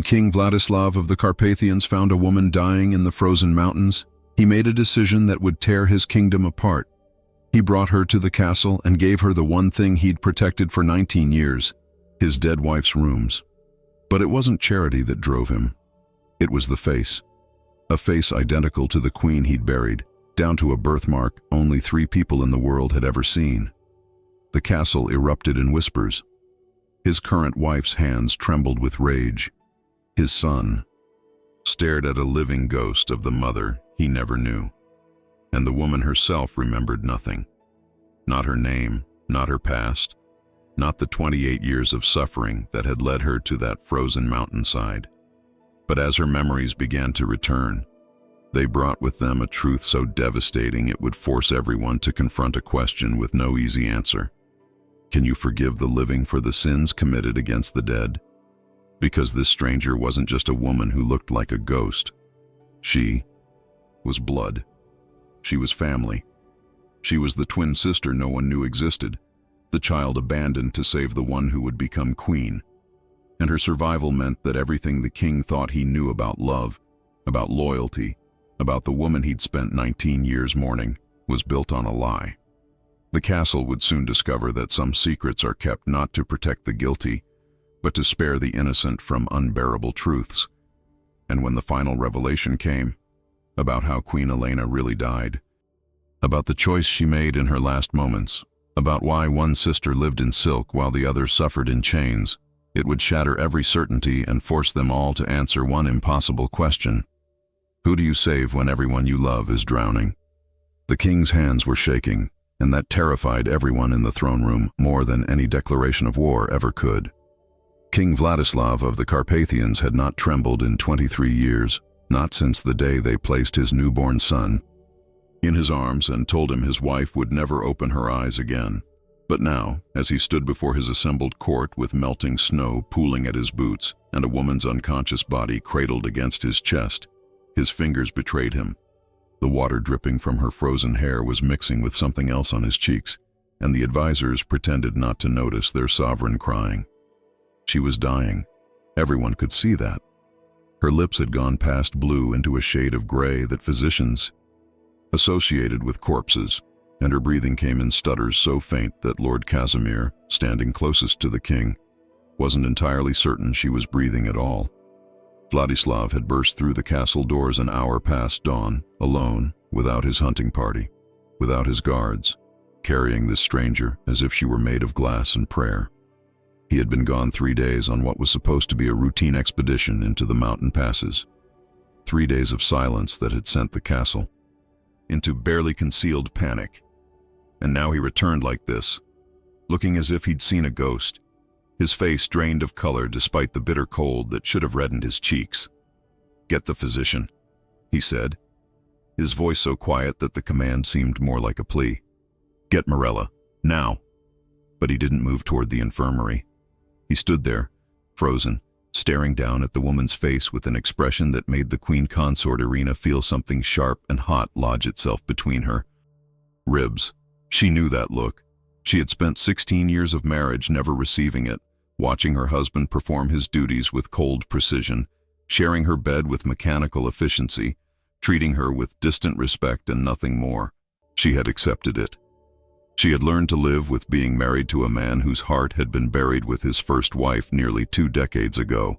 King Vladislav of the Carpathians found a woman dying in the frozen mountains, he made a decision that would tear his kingdom apart. He brought her to the castle and gave her the one thing he'd protected for 19 years, his dead wife's rooms. But it wasn't charity that drove him. It was the face. A face identical to the queen he'd buried, down to a birthmark only 3 people in the world had ever seen. The castle erupted in whispers. His current wife's hands trembled with rage. His son stared at a living ghost of the mother he never knew. And the woman herself remembered nothing. Not her name, not her past, not the 28 years of suffering that had led her to that frozen mountainside. But as her memories began to return, they brought with them a truth so devastating it would force everyone to confront a question with no easy answer. Can you forgive the living for the sins committed against the dead? Because this stranger wasn't just a woman who looked like a ghost. She was blood. She was family. She was the twin sister no one knew existed, the child abandoned to save the one who would become queen. And her survival meant that everything the king thought he knew about love, about loyalty, about the woman he'd spent 19 years mourning, was built on a lie. The castle would soon discover that some secrets are kept not to protect the guilty, but to spare the innocent from unbearable truths. And when the final revelation came, about how Queen Elena really died, about the choice she made in her last moments, about why one sister lived in silk while the other suffered in chains, it would shatter every certainty and force them all to answer one impossible question. Who do you save when everyone you love is drowning? The king's hands were shaking, and that terrified everyone in the throne room more than any declaration of war ever could. King Vladislav of the Carpathians had not trembled in 23 years, not since the day they placed his newborn son in his arms and told him his wife would never open her eyes again. But now, as he stood before his assembled court with melting snow pooling at his boots and a woman's unconscious body cradled against his chest, his fingers betrayed him. The water dripping from her frozen hair was mixing with something else on his cheeks, and the advisors pretended not to notice their sovereign crying. She was dying. Everyone could see that. Her lips had gone past blue into a shade of gray that physicians associated with corpses, and her breathing came in stutters so faint that Lord Casimir, standing closest to the king, wasn't entirely certain she was breathing at all. Vladislav had burst through the castle doors an hour past dawn, alone, without his hunting party, without his guards, carrying this stranger as if she were made of glass and prayer. He had been gone 3 days on what was supposed to be a routine expedition into the mountain passes. 3 days of silence that had sent the castle into barely concealed panic. And now he returned like this, looking as if he'd seen a ghost, his face drained of color despite the bitter cold that should have reddened his cheeks. "Get the physician," he said, his voice so quiet that the command seemed more like a plea. "Get Morella, now." But he didn't move toward the infirmary. He stood there, frozen, staring down at the woman's face with an expression that made the queen consort Irina feel something sharp and hot lodge itself between her ribs. She knew that look. She had spent 16 years of marriage never receiving it, watching her husband perform his duties with cold precision, sharing her bed with mechanical efficiency, treating her with distant respect and nothing more. She had accepted it. She had learned to live with being married to a man whose heart had been buried with his first wife nearly 2 decades ago.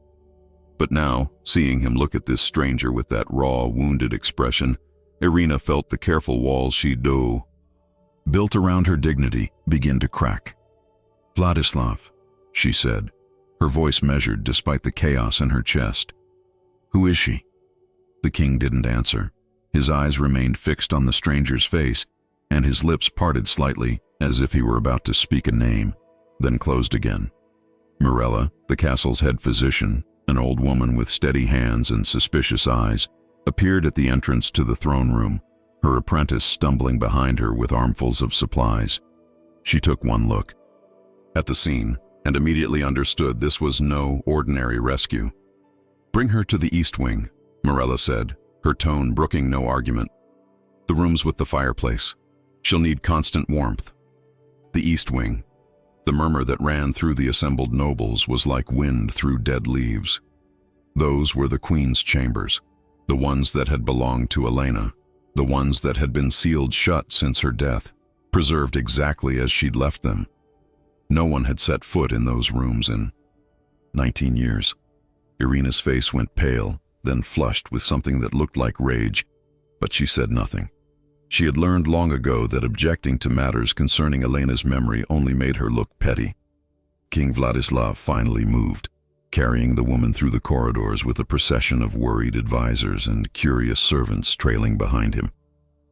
But now, seeing him look at this stranger with that raw, wounded expression, Irina felt the careful walls she'd built around her dignity begin to crack. "Vladislav," she said, her voice measured despite the chaos in her chest. "Who is she?" The king didn't answer. His eyes remained fixed on the stranger's face, and his lips parted slightly as if he were about to speak a name, then closed again. Morella, the castle's head physician, an old woman with steady hands and suspicious eyes, appeared at the entrance to the throne room, her apprentice stumbling behind her with armfuls of supplies. She took one look at the scene and immediately understood this was no ordinary rescue. "Bring her to the east wing," Morella said, her tone brooking no argument. "The room's with the fireplace. She'll need constant warmth." The east wing. The murmur that ran through the assembled nobles was like wind through dead leaves. Those were the queen's chambers, the ones that had belonged to Elena, the ones that had been sealed shut since her death, preserved exactly as she'd left them. No one had set foot in those rooms in 19 years. Irina's face went pale, then flushed with something that looked like rage, but she said nothing. She had learned long ago that objecting to matters concerning Elena's memory only made her look petty. King Vladislav finally moved, carrying the woman through the corridors with a procession of worried advisors and curious servants trailing behind him.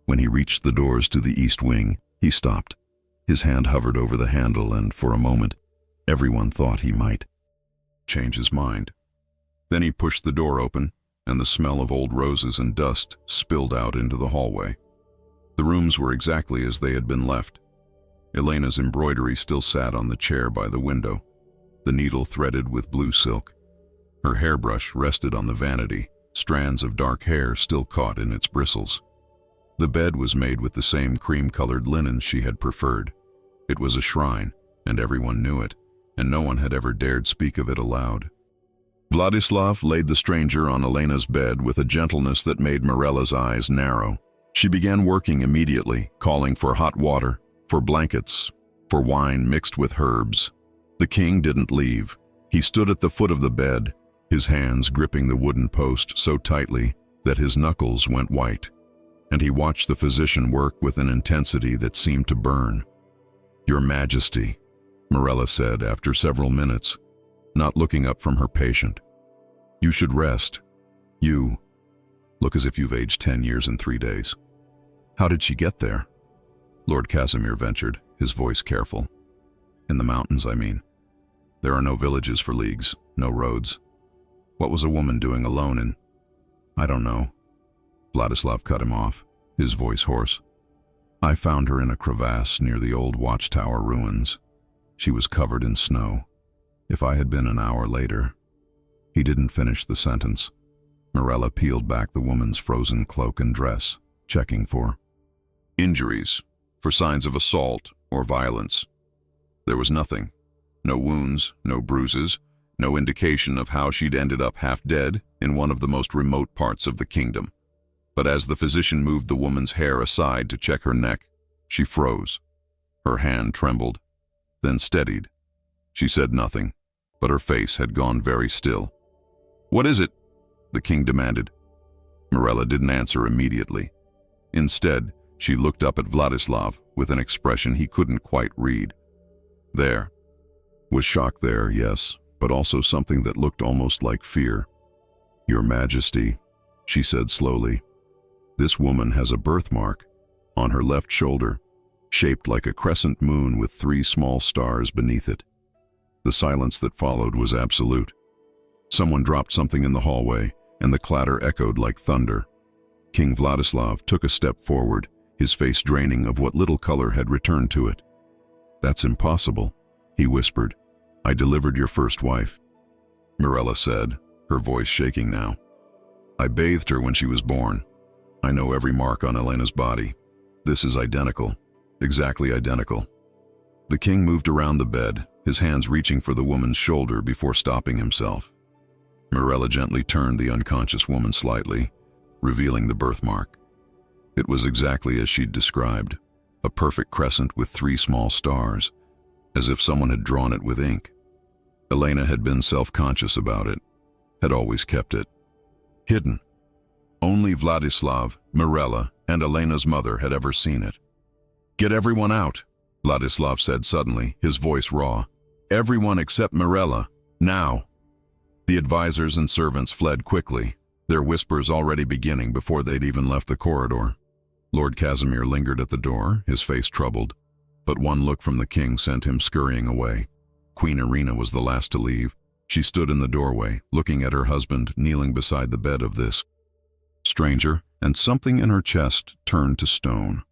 When he reached the doors to the east wing, he stopped. His hand hovered over the handle, and for a moment, everyone thought he might change his mind. Then he pushed the door open, and the smell of old roses and dust spilled out into the hallway. The rooms were exactly as they had been left. Elena's embroidery still sat on the chair by the window, the needle threaded with blue silk. Her hairbrush rested on the vanity, strands of dark hair still caught in its bristles. The bed was made with the same cream-colored linen she had preferred. It was a shrine, and everyone knew it, and no one had ever dared speak of it aloud. Vladislav laid the stranger on Elena's bed with a gentleness that made Mirella's eyes narrow. She began working immediately, calling for hot water, for blankets, for wine mixed with herbs. The king didn't leave. He stood at the foot of the bed, his hands gripping the wooden post so tightly that his knuckles went white, and he watched the physician work with an intensity that seemed to burn. "Your Majesty," Mirella said after several minutes, not looking up from her patient. "You should rest. You look as if you've aged 10 years in 3 days." "How did she get there?" Lord Casimir ventured, his voice careful. "In the mountains, I mean. There are no villages for leagues, no roads. What was a woman doing alone in—" "I don't know." Vladislav cut him off, his voice hoarse. "I found her in a crevasse near the old watchtower ruins. She was covered in snow. If I had been an hour later—" He didn't finish the sentence. Mirella peeled back the woman's frozen cloak and dress, checking for injuries, for signs of assault or violence. There was nothing. No wounds, no bruises, no indication of how she'd ended up half dead in one of the most remote parts of the kingdom. But as the physician moved the woman's hair aside to check her neck, she froze. Her hand trembled, then steadied. She said nothing, but her face had gone very still. "What is it?" the king demanded. Mirella didn't answer immediately. Instead, she looked up at Vladislav with an expression he couldn't quite read. There was shock there, yes, but also something that looked almost like fear. "Your Majesty," she said slowly, "this woman has a birthmark on her left shoulder, shaped like a crescent moon with 3 small stars beneath it." The silence that followed was absolute. Someone dropped something in the hallway, and the clatter echoed like thunder. King Vladislav took a step forward, his face draining of what little color had returned to it. "That's impossible," he whispered. "I delivered your first wife," Mirella said, her voice shaking now. "I bathed her when she was born. I know every mark on Elena's body. This is identical, exactly identical." The king moved around the bed, his hands reaching for the woman's shoulder before stopping himself. Mirella gently turned the unconscious woman slightly, revealing the birthmark. It was exactly as she'd described, a perfect crescent with 3 small stars, as if someone had drawn it with ink. Elena had been self-conscious about it, had always kept it hidden. Only Vladislav, Mirella, and Elena's mother had ever seen it. "Get everyone out," Vladislav said suddenly, his voice raw. "Everyone except Mirella, now." The advisors and servants fled quickly, their whispers already beginning before they'd even left the corridor. Lord Casimir lingered at the door, his face troubled, but one look from the king sent him scurrying away. Queen Irina was the last to leave. She stood in the doorway, looking at her husband kneeling beside the bed of this stranger, and something in her chest turned to stone.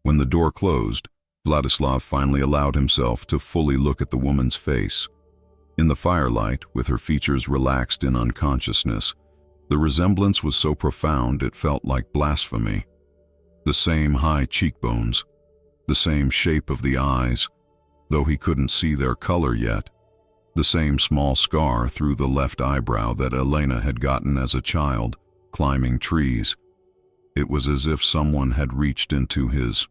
When the door closed, Vladislav finally allowed himself to fully look at the woman's face. In the firelight, with her features relaxed in unconsciousness, the resemblance was so profound it felt like blasphemy. The same high cheekbones, the same shape of the eyes, though he couldn't see their color yet. the same small scar through the left eyebrow that Elena had gotten as a child, climbing trees. It was as if someone had reached into his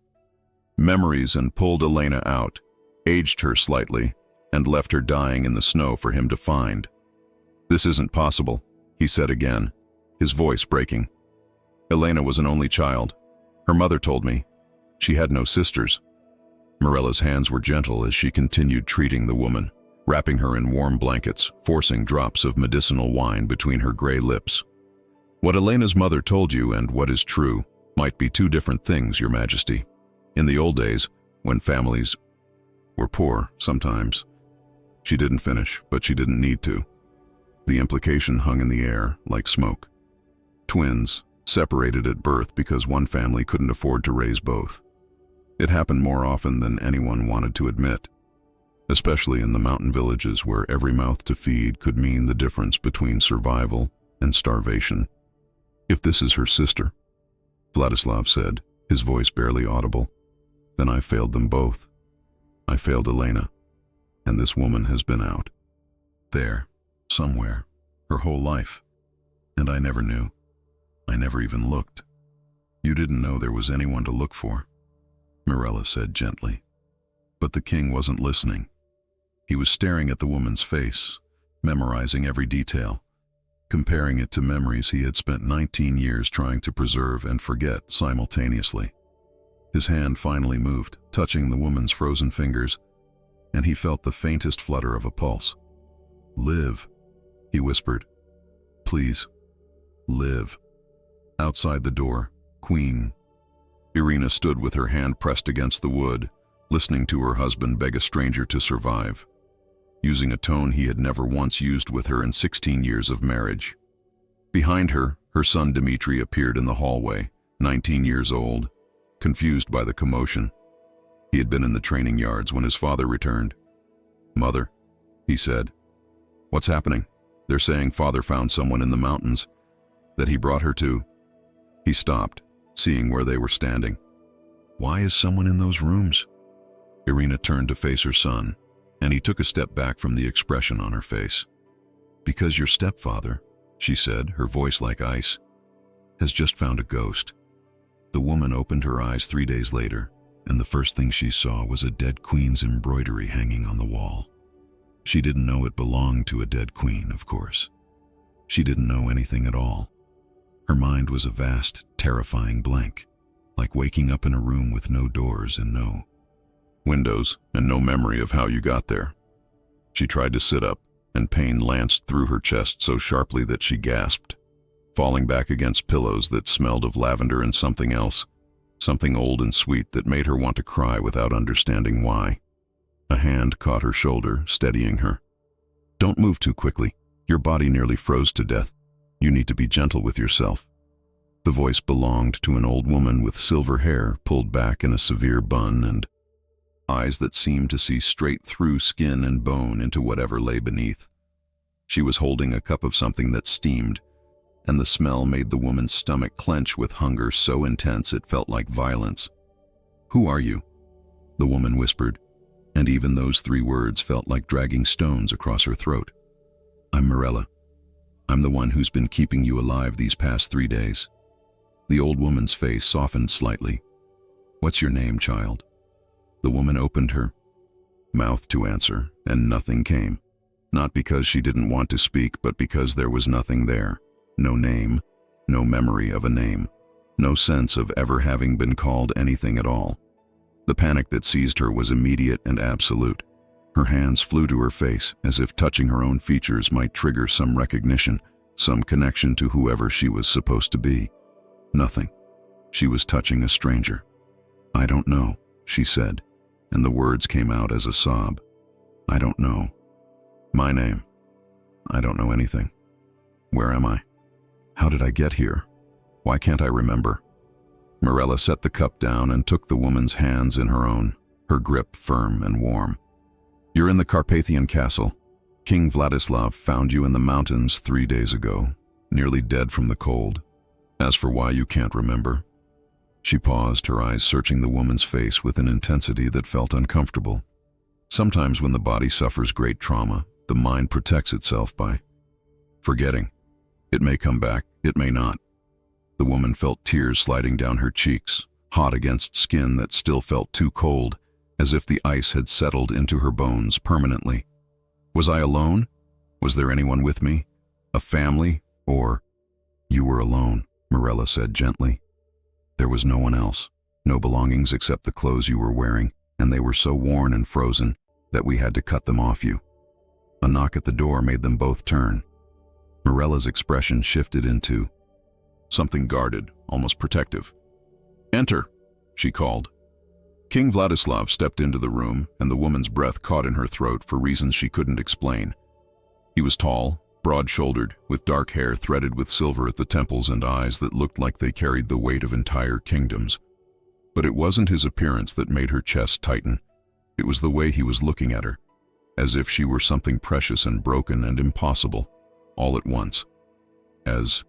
memories and pulled Elena out, aged her slightly, and left her dying in the snow for him to find. "This isn't possible," he said again, his voice breaking. "Elena was an only child. Her mother told me. She had no sisters." Mirella's hands were gentle as she continued treating the woman, wrapping her in warm blankets, forcing drops of medicinal wine between her gray lips. "What Elena's mother told you and what is true might be two different things, Your Majesty. In the old days, when families were poor, sometimes." She didn't finish, but she didn't need to. The implication hung in the air like smoke. Twins, separated at birth because one family couldn't afford to raise both. It happened more often than anyone wanted to admit, especially in the mountain villages where every mouth to feed could mean the difference between survival and starvation. "If this is her sister," Vladislav said, his voice barely audible, "then I failed them both. I failed Elena, and this woman has been out there, somewhere, her whole life, and I never knew. I never even looked." "You didn't know there was anyone to look for," Mirella said gently. But the king wasn't listening. He was staring at the woman's face, memorizing every detail, comparing it to memories he had spent 19 years trying to preserve and forget simultaneously. His hand finally moved, touching the woman's frozen fingers, and he felt the faintest flutter of a pulse. "Live," he whispered. "Please, live." Outside the door, Queen Irina stood with her hand pressed against the wood, listening to her husband beg a stranger to survive, using a tone he had never once used with her in 16 years of marriage. Behind her, her son Dmitri appeared in the hallway, 19 years old, confused by the commotion. He had been in the training yards when his father returned. "Mother," he said, "what's happening? They're saying father found someone in the mountains, that he brought her to." He stopped, seeing where they were standing. "Why is someone in those rooms?" Irina turned to face her son, and he took a step back from the expression on her face. "Because your stepfather," she said, her voice like ice, "has just found a ghost." The woman opened her eyes 3 days later, and the first thing she saw was a dead queen's embroidery hanging on the wall. She didn't know it belonged to a dead queen, of course. She didn't know anything at all. Her mind was a vast, terrifying blank, like waking up in a room with no doors and no windows and no memory of how you got there. She tried to sit up, and pain lanced through her chest so sharply that she gasped, falling back against pillows that smelled of lavender and something else, something old and sweet that made her want to cry without understanding why. A hand caught her shoulder, steadying her. "Don't move too quickly. Your body nearly froze to death. You need to be gentle with yourself." The voice belonged to an old woman with silver hair pulled back in a severe bun and eyes that seemed to see straight through skin and bone into whatever lay beneath. She was holding a cup of something that steamed, and the smell made the woman's stomach clench with hunger so intense it felt like violence. "Who are you?" the woman whispered, and even those 3 words felt like dragging stones across her throat. "I'm Mirella. I'm the one who's been keeping you alive these past 3 days." The old woman's face softened slightly. "What's your name, child?" The woman opened her mouth to answer, and nothing came. Not because she didn't want to speak, but because there was nothing there. No name, no memory of a name, no sense of ever having been called anything at all. The panic that seized her was immediate and absolute. Her hands flew to her face, as if touching her own features might trigger some recognition, some connection to whoever she was supposed to be. Nothing. She was touching a stranger. "I don't know," she said, and the words came out as a sob. "I don't know. My name. I don't know anything. Where am I? How did I get here? Why can't I remember?" Mirella set the cup down and took the woman's hands in her own, her grip firm and warm. "You're in the Carpathian castle. King Vladislav found you in the mountains 3 days ago, nearly dead from the cold. As for why you can't remember..." She paused, her eyes searching the woman's face with an intensity that felt uncomfortable. Sometimes when the body suffers great trauma, The mind protects itself by forgetting. It may come back, it may not. The woman felt tears sliding down her cheeks, hot against skin that still felt too cold, as if the ice had settled into her bones permanently. Was I alone? Was there anyone with me? A family? Or... You were alone, Morella said gently. There was no one else, no belongings except the clothes you were wearing, and they were so worn and frozen that we had to cut them off you. A knock at the door made them both turn. Morella's expression shifted into something guarded, almost protective. "Enter," she called. King Vladislav stepped into the room, and the woman's breath caught in her throat for reasons she couldn't explain. He was tall, broad-shouldered, with dark hair threaded with silver at the temples and eyes that looked like they carried the weight of entire kingdoms. But it wasn't his appearance that made her chest tighten. It was the way he was looking at her, as if she were something precious and broken and impossible, all at once. As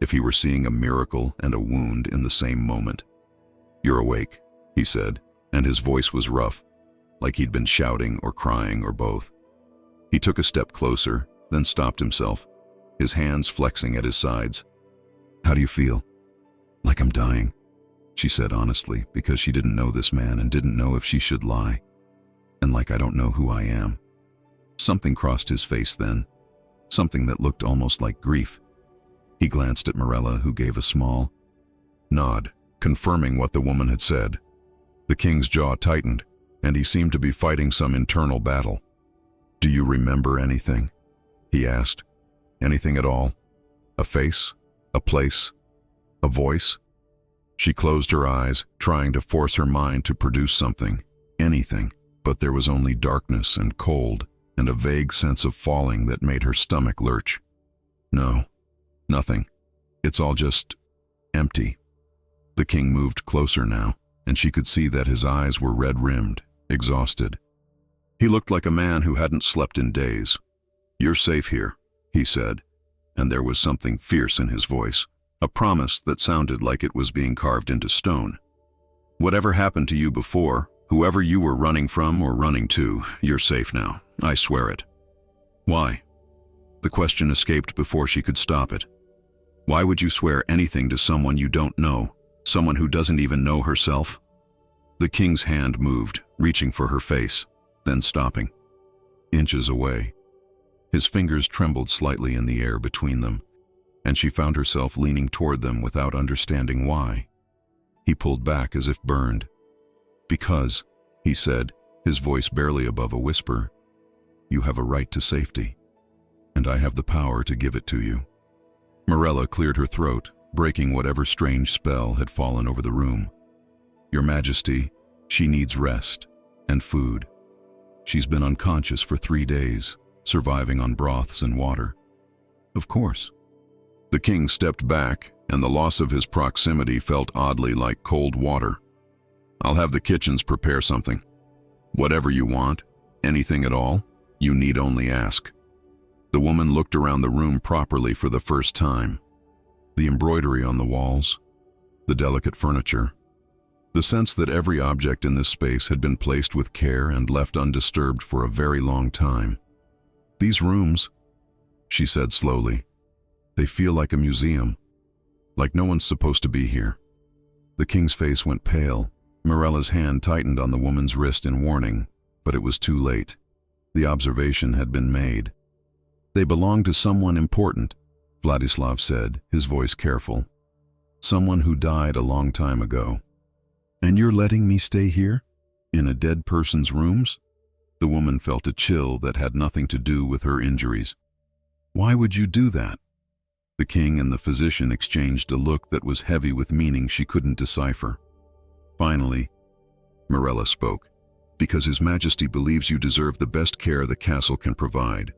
if he were seeing a miracle and a wound in the same moment. "You're awake," he said, and his voice was rough, like he'd been shouting or crying or both. He took a step closer, then stopped himself, his hands flexing at his sides. "How do you feel?" "Like I'm dying," she said honestly, because she didn't know this man and didn't know if she should lie. "And like I don't know who I am." Something crossed his face then, something that looked almost like grief. He glanced at Morella, who gave a small nod, confirming what the woman had said. The king's jaw tightened, and he seemed to be fighting some internal battle. "Do you remember anything?" he asked. "Anything at all? A face? A place? A voice?" She closed her eyes, trying to force her mind to produce something, anything, but there was only darkness and cold and a vague sense of falling that made her stomach lurch. "No, nothing. It's all just empty." The king moved closer now, and she could see that his eyes were red-rimmed, exhausted. He looked like a man who hadn't slept in days. "You're safe here," he said, and there was something fierce in his voice, a promise that sounded like it was being carved into stone. "Whatever happened to you before, whoever you were running from or running to, you're safe now. I swear it." "Why?" The question escaped before she could stop it. "Why would you swear anything to someone you don't know, someone who doesn't even know herself?" The king's hand moved, reaching for her face, then stopping. Inches away. His fingers trembled slightly in the air between them, and she found herself leaning toward them without understanding why. He pulled back as if burned. "Because," he said, his voice barely above a whisper, "you have a right to safety, and I have the power to give it to you." Morella cleared her throat, breaking whatever strange spell had fallen over the room. "Your Majesty, she needs rest and food. She's been unconscious for 3 days, surviving on broths and water." "Of course." The king stepped back, and the loss of his proximity felt oddly like cold water. "I'll have the kitchens prepare something. Whatever you want, anything at all, you need only ask." The woman looked around the room properly for the first time. The embroidery on the walls, the delicate furniture, the sense that every object in this space had been placed with care and left undisturbed for a very long time. "These rooms," she said slowly, "they feel like a museum, like no one's supposed to be here." The king's face went pale. Morella's hand tightened on the woman's wrist in warning, but it was too late. The observation had been made. "They belong to someone important," Vladislav said, his voice careful. "Someone who died a long time ago. And you're letting me stay here? In a dead person's rooms?" The woman felt a chill that had nothing to do with her injuries. "Why would you do that?" The king and the physician exchanged a look that was heavy with meaning she couldn't decipher. Finally, Morella spoke. "Because His Majesty believes you deserve the best care the castle can provide.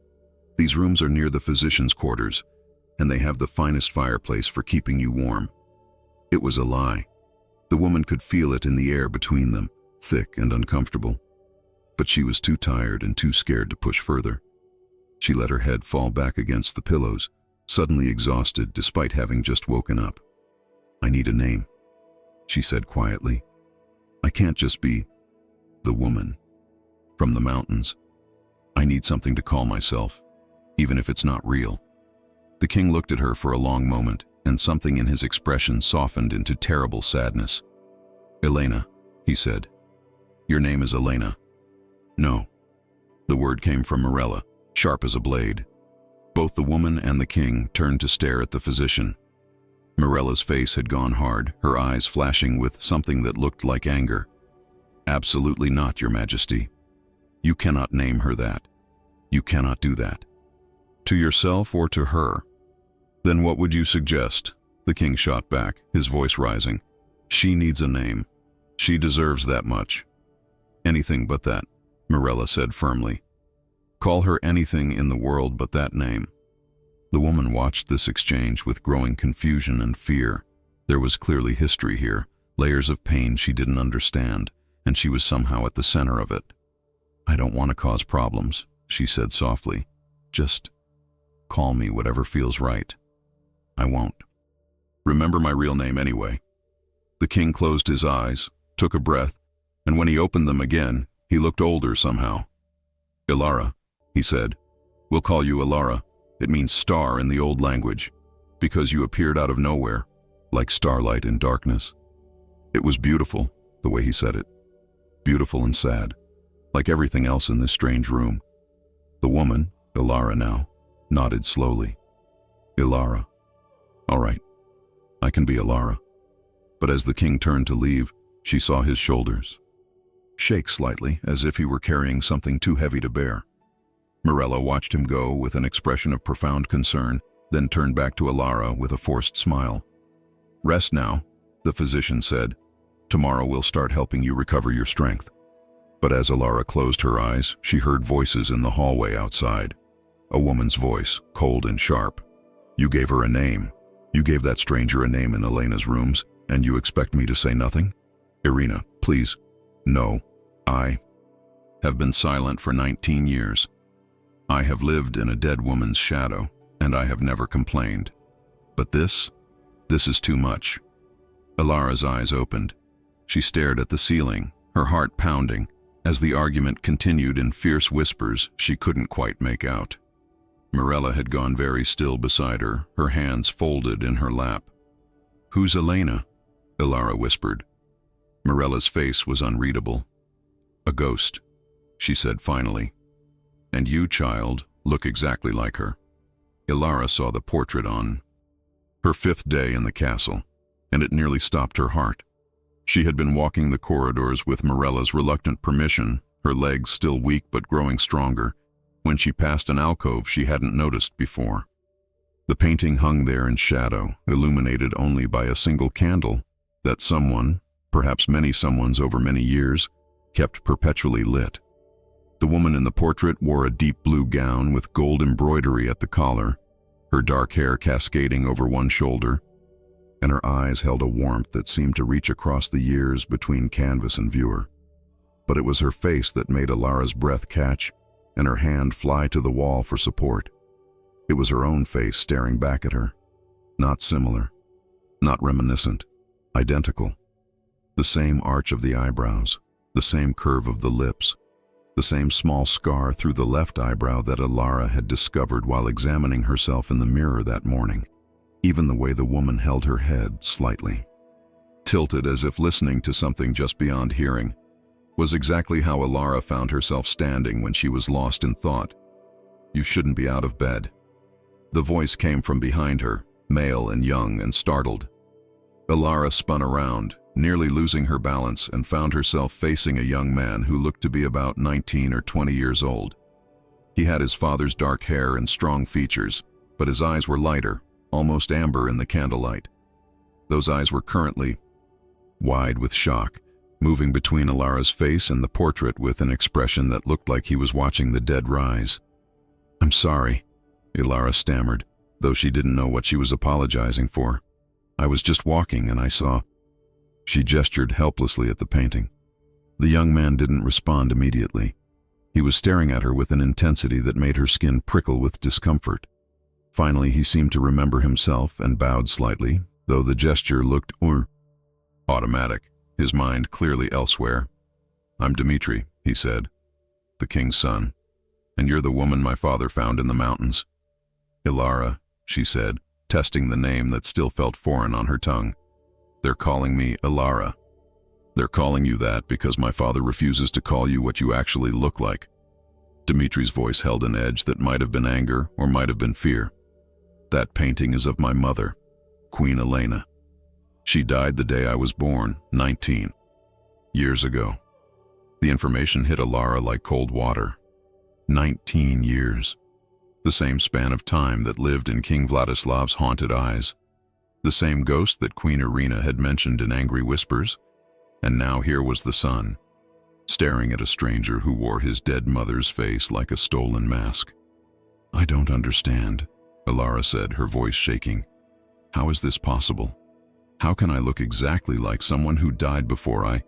These rooms are near the physician's quarters, and they have the finest fireplace for keeping you warm." It was a lie. The woman could feel it in the air between them, thick and uncomfortable. But she was too tired and too scared to push further. She let her head fall back against the pillows, suddenly exhausted despite having just woken up. "I need a name," she said quietly. "I can't just be the woman from the mountains." I need something to call myself, even if it's not real." The king looked at her for a long moment, and something in his expression softened into terrible sadness. "Elena," he said. "Your name is Elena." "No." The word came from Mirella, sharp as a blade. Both the woman and the king turned to stare at the physician. Mirella's face had gone hard, her eyes flashing with something that looked like anger. "Absolutely not, Your Majesty. You cannot name her that. You cannot do that. To yourself or to her." "Then what would you suggest?" The king shot back, his voice rising. "She needs a name. She deserves that much." "Anything but that," Mirella said firmly. "Call her anything in the world but that name." The woman watched this exchange with growing confusion and fear. There was clearly history here, layers of pain she didn't understand, and she was somehow at the center of it. "I don't want to cause problems," she said softly. "Just call me whatever feels right." "I won't. Remember my real name anyway." The king closed his eyes, took a breath, and when he opened them again, he looked older somehow. "Ilara," he said. "We'll call you Ilara. It means star in the old language, because you appeared out of nowhere, like starlight in darkness." It was beautiful, the way he said it. Beautiful and sad, like everything else in this strange room. The woman, Ilara now, nodded slowly. "Ilara. All right, I can be Ilara." But as the king turned to leave, she saw his shoulders shake slightly, as if he were carrying something too heavy to bear. Mirella watched him go with an expression of profound concern, then turned back to Ilara with a forced smile. "Rest now," the physician said. "Tomorrow we'll start helping you recover your strength." But as Ilara closed her eyes, she heard voices in the hallway outside. A woman's voice, cold and sharp. "You gave her a name. You gave that stranger a name in Elena's rooms, and you expect me to say nothing? Irina, please." "No, I have been silent for 19 years. I have lived in a dead woman's shadow, and I have never complained. But this is too much." Ilara's eyes opened. She stared at the ceiling, her heart pounding, as the argument continued in fierce whispers she couldn't quite make out. Mirella had gone very still beside her, her hands folded in her lap. "Who's Elena?" Ilara whispered. Mirella's face was unreadable. "A ghost," she said finally. "And you, child, look exactly like her." Ilara saw the portrait on her 5th day in the castle, and it nearly stopped her heart. She had been walking the corridors with Mirella's reluctant permission, her legs still weak but growing stronger, when she passed an alcove she hadn't noticed before. The painting hung there in shadow, illuminated only by a single candle that someone, perhaps many someones over many years, kept perpetually lit. The woman in the portrait wore a deep blue gown with gold embroidery at the collar, her dark hair cascading over one shoulder, and her eyes held a warmth that seemed to reach across the years between canvas and viewer. But it was her face that made Ilara's breath catch and her hand fly to the wall for support. It was her own face staring back at her. Not similar, not reminiscent, identical. The same arch of the eyebrows, the same curve of the lips, the same small scar through the left eyebrow that Ilara had discovered while examining herself in the mirror that morning. Even the way the woman held her head, slightly tilted as if listening to something just beyond hearing, was exactly how Ilara found herself standing when she was lost in thought. "You shouldn't be out of bed." The voice came from behind her, male and young and startled. Ilara spun around, nearly losing her balance, and found herself facing a young man who looked to be about 19 or 20 years old. He had his father's dark hair and strong features, but his eyes were lighter, almost amber in the candlelight. Those eyes were currently wide with shock, moving between Ilara's face and the portrait with an expression that looked like he was watching the dead rise. "I'm sorry," Ilara stammered, though she didn't know what she was apologizing for. "I was just walking and I saw—" She gestured helplessly at the painting. The young man didn't respond immediately. He was staring at her with an intensity that made her skin prickle with discomfort. Finally, he seemed to remember himself and bowed slightly, though the gesture looked automatic, his mind clearly elsewhere. "I'm Dmitri," he said, "the king's son." and you're the woman my father found in the mountains." "Ilara," she said, testing the name that still felt foreign on her tongue. "They're calling me Ilara. They're calling you that because my father refuses to call you what you actually look like." Dimitri's voice held an edge that might have been anger or might have been fear. "That painting is of my mother, Queen Elena. She died the day I was born, 19 years ago." The information hit Ilara like cold water. 19 years. The same span of time that lived in King Vladislav's haunted eyes. The same ghost that Queen Irina had mentioned in angry whispers. And now here was the son, staring at a stranger who wore his dead mother's face like a stolen mask. "I don't understand," Ilara said, her voice shaking. "How is this possible? How can I look exactly like someone who died before I—"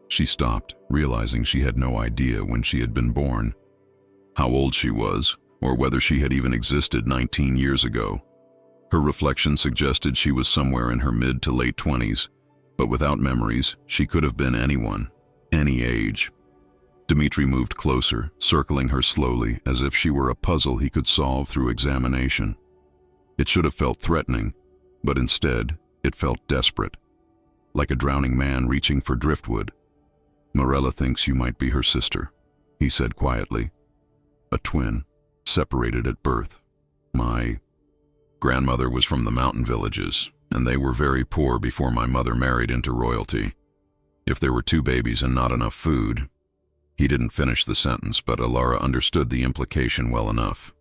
She stopped, realizing she had no idea when she had been born, how old she was, or whether she had even existed 19 years ago. Her reflection suggested she was somewhere in her mid to late 20s, but without memories, she could have been anyone, any age. Dimitri moved closer, circling her slowly, as if she were a puzzle he could solve through examination. It should have felt threatening, but instead, it felt desperate, like a drowning man reaching for driftwood. "Morella thinks you might be her sister," he said quietly. "A twin, separated at birth. My grandmother was from the mountain villages, and they were very poor before my mother married into royalty. If there were 2 babies and not enough food—" He didn't finish the sentence, but Ilara understood the implication well enough.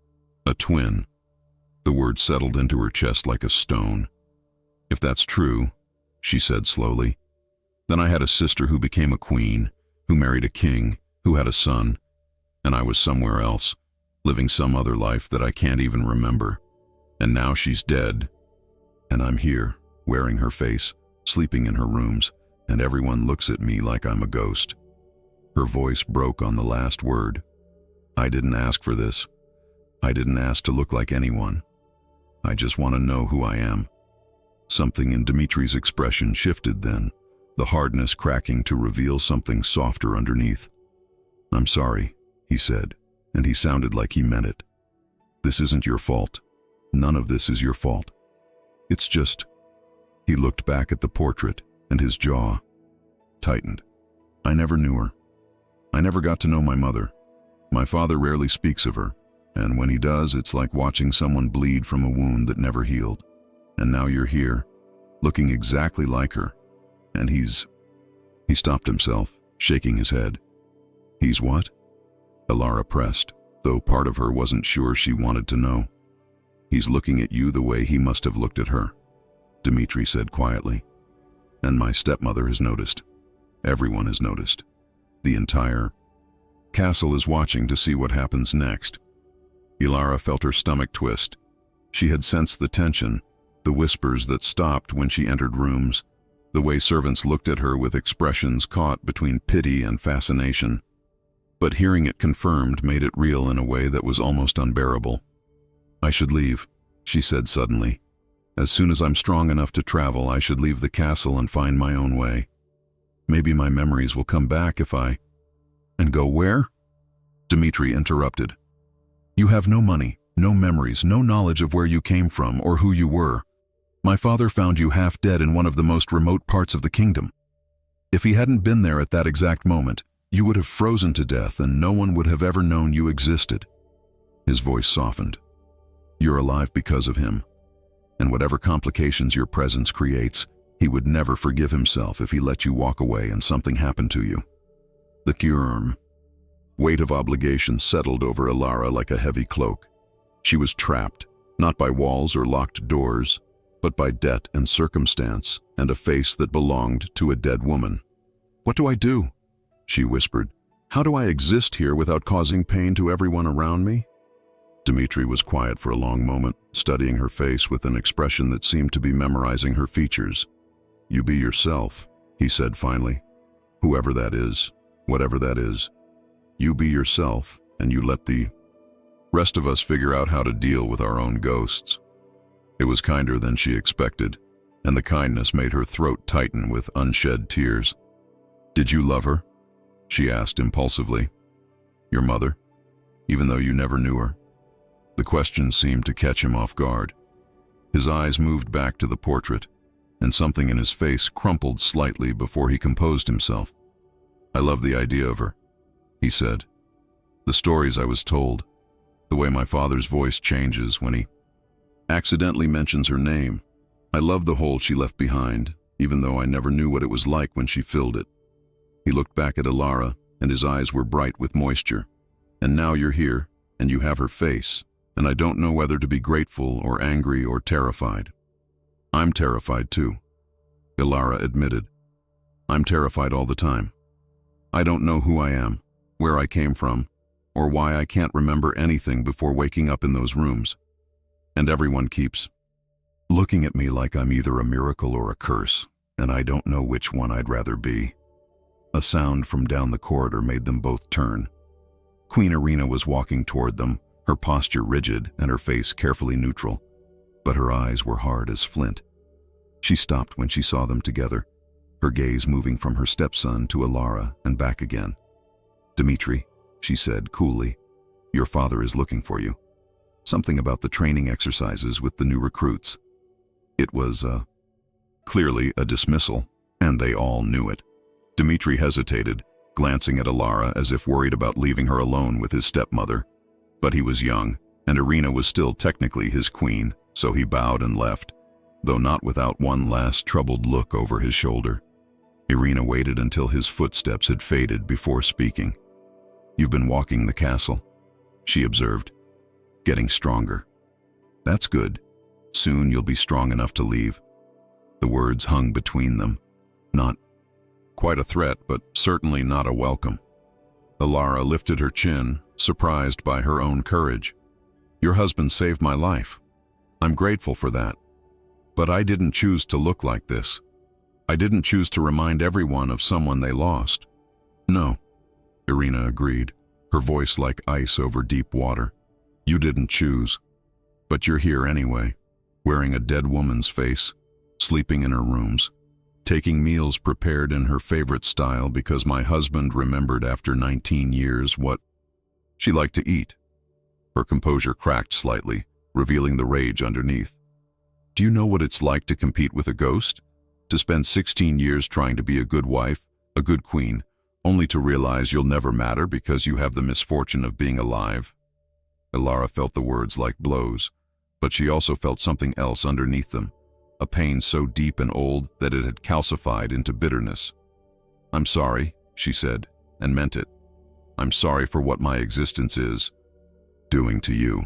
A twin. The word settled into her chest like a stone. "If that's true," she said slowly, "then I had a sister who became a queen, who married a king, who had a son, and I was somewhere else, living some other life that I can't even remember. And now she's dead. And I'm here, wearing her face, sleeping in her rooms, and everyone looks at me like I'm a ghost." Her voice broke on the last word. "I didn't ask for this. I didn't ask to look like anyone. I just want to know who I am." Something in Dimitri's expression shifted then, the hardness cracking to reveal something softer underneath. "I'm sorry," he said, and he sounded like he meant it. "This isn't your fault. None of this is your fault. It's just—" He looked back at the portrait, and his jaw tightened. "I never knew her. I never got to know my mother. My father rarely speaks of her, and when he does, it's like watching someone bleed from a wound that never healed. And now you're here, looking exactly like her. And he's—" He stopped himself, shaking his head. "He's what?" Ilara pressed, though part of her wasn't sure she wanted to know. "He's looking at you the way he must have looked at her," Dimitri said quietly. "And my stepmother has noticed. Everyone has noticed. The entire castle is watching to see what happens next." Ilara felt her stomach twist. She had sensed the tension, the whispers that stopped when she entered rooms, the way servants looked at her with expressions caught between pity and fascination. But hearing it confirmed made it real in a way that was almost unbearable. "I should leave," she said suddenly. "As soon as I'm strong enough to travel, I should leave the castle and find my own way. Maybe my memories will come back if I—" "And go where?" Dimitri interrupted. "You have no money, no memories, no knowledge of where you came from or who you were. My father found you half dead in one of the most remote parts of the kingdom. If he hadn't been there at that exact moment, you would have frozen to death and no one would have ever known you existed." His voice softened. "You're alive because of him. And whatever complications your presence creates, he would never forgive himself if he let you walk away and something happened to you." The weight of obligation settled over Ilara like a heavy cloak. She was trapped, not by walls or locked doors, but by debt and circumstance and a face that belonged to a dead woman. "What do I do?" she whispered. "How do I exist here without causing pain to everyone around me?" Dimitri was quiet for a long moment, studying her face with an expression that seemed to be memorizing her features. "You be yourself," he said finally. "Whoever that is, whatever that is. You be yourself, and you let the rest of us figure out how to deal with our own ghosts." It was kinder than she expected, and the kindness made her throat tighten with unshed tears. "Did you love her?" she asked impulsively. "Your mother?" even though you never knew her?" The question seemed to catch him off guard. His eyes moved back to the portrait, and something in his face crumpled slightly before he composed himself. "I love the idea of her," he said. "The stories I was told, the way my father's voice changes when he accidentally mentions her name. I love the hole she left behind, even though I never knew what it was like when she filled it." He looked back at Alara, and his eyes were bright with moisture. "And now you're here, and you have her face, and I don't know whether to be grateful or angry or terrified." "I'm terrified too," Alara admitted. "I'm terrified all the time. I don't know who I am, where I came from, or why I can't remember anything before waking up in those rooms. And everyone keeps looking at me like I'm either a miracle or a curse, and I don't know which one I'd rather be." A sound from down the corridor made them both turn. Queen Irina was walking toward them, her posture rigid and her face carefully neutral, but her eyes were hard as flint. She stopped when she saw them together, her gaze moving from her stepson to Alara and back again. "Dmitri," she said coolly, "your father is looking for you. Something about the training exercises with the new recruits." It was, clearly a dismissal, and they all knew it. Dmitri hesitated, glancing at Alara as if worried about leaving her alone with his stepmother. But he was young, and Irina was still technically his queen, so he bowed and left, though not without one last troubled look over his shoulder. Irina waited until his footsteps had faded before speaking. "You've been walking the castle," she observed. "Getting stronger. That's good. Soon you'll be strong enough to leave." The words hung between them. Not quite a threat, but certainly not a welcome. Alara lifted her chin, surprised by her own courage. "Your husband saved my life. I'm grateful for that. But I didn't choose to look like this. I didn't choose to remind everyone of someone they lost." "No," Irina agreed, her voice like ice over deep water. "You didn't choose. But you're here anyway, wearing a dead woman's face, sleeping in her rooms, taking meals prepared in her favorite style because my husband remembered after 19 years what she liked to eat." Her composure cracked slightly, revealing the rage underneath. "Do you know what it's like to compete with a ghost? To spend 16 years trying to be a good wife, a good queen, only to realize you'll never matter because you have the misfortune of being alive?" Alara felt the words like blows, but she also felt something else underneath them, a pain so deep and old that it had calcified into bitterness. "I'm sorry," she said, and meant it. "I'm sorry for what my existence is doing to you.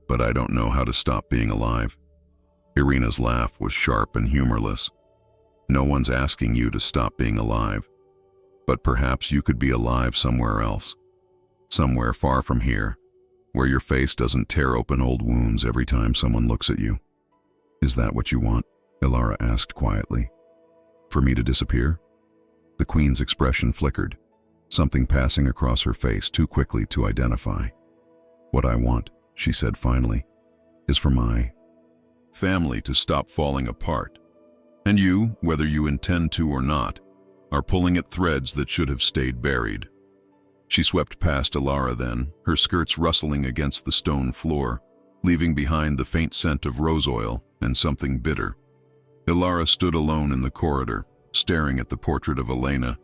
But I don't know how to stop being alive." Irina's laugh was sharp and humorless. "No one's asking you to stop being alive. But perhaps you could be alive somewhere else. Somewhere far from here, where your face doesn't tear open old wounds every time someone looks at you." "Is that what you want?" Alara asked quietly. "For me to disappear?" The queen's expression flickered, something passing across her face too quickly to identify. "What I want," she said finally, "is for my family to stop falling apart. And you, whether you intend to or not, are pulling at threads that should have stayed buried." She swept past Alara then, her skirts rustling against the stone floor, leaving behind the faint scent of rose oil and something bitter. Alara stood alone in the corridor, staring at the portrait of Elena,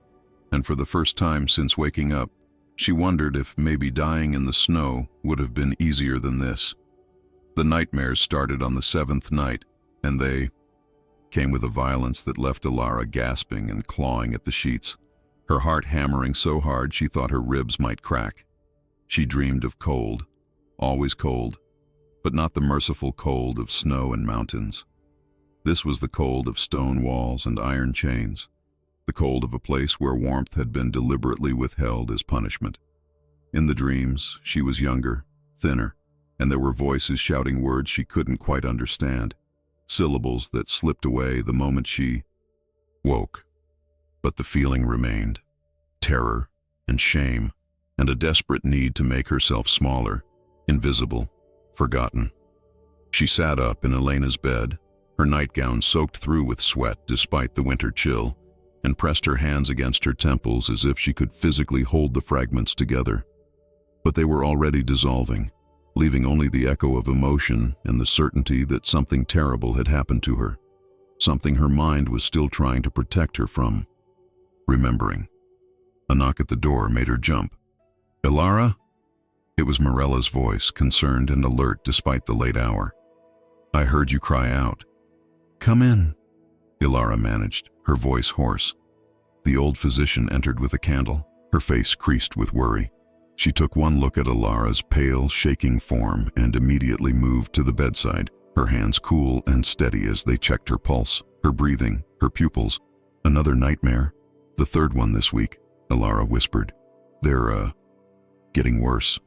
and for the first time since waking up, she wondered if maybe dying in the snow would have been easier than this. The nightmares started on the 7th night, and they came with a violence that left Alara gasping and clawing at the sheets, her heart hammering so hard she thought her ribs might crack. She dreamed of cold, always cold, but not the merciful cold of snow and mountains. This was the cold of stone walls and iron chains, the cold of a place where warmth had been deliberately withheld as punishment. In the dreams, she was younger, thinner, and there were voices shouting words she couldn't quite understand, syllables that slipped away the moment she woke. But the feeling remained, terror and shame, and a desperate need to make herself smaller, invisible, forgotten. She sat up in Elena's bed, her nightgown soaked through with sweat despite the winter chill, and pressed her hands against her temples as if she could physically hold the fragments together. but they were already dissolving, leaving only the echo of emotion and the certainty that something terrible had happened to her, something her mind was still trying to protect her from. Remembering. A knock at the door made her jump. "Ilara?" It was Morella's voice, concerned and alert despite the late hour. "I heard you cry out." "Come in," Ilara managed, her voice hoarse. The old physician entered with a candle, her face creased with worry. She took one look at Ilara's pale, shaking form and immediately moved to the bedside, her hands cool and steady as they checked her pulse, her breathing, her pupils. "Another nightmare? The third one this week," Ilara whispered. "They're, getting worse.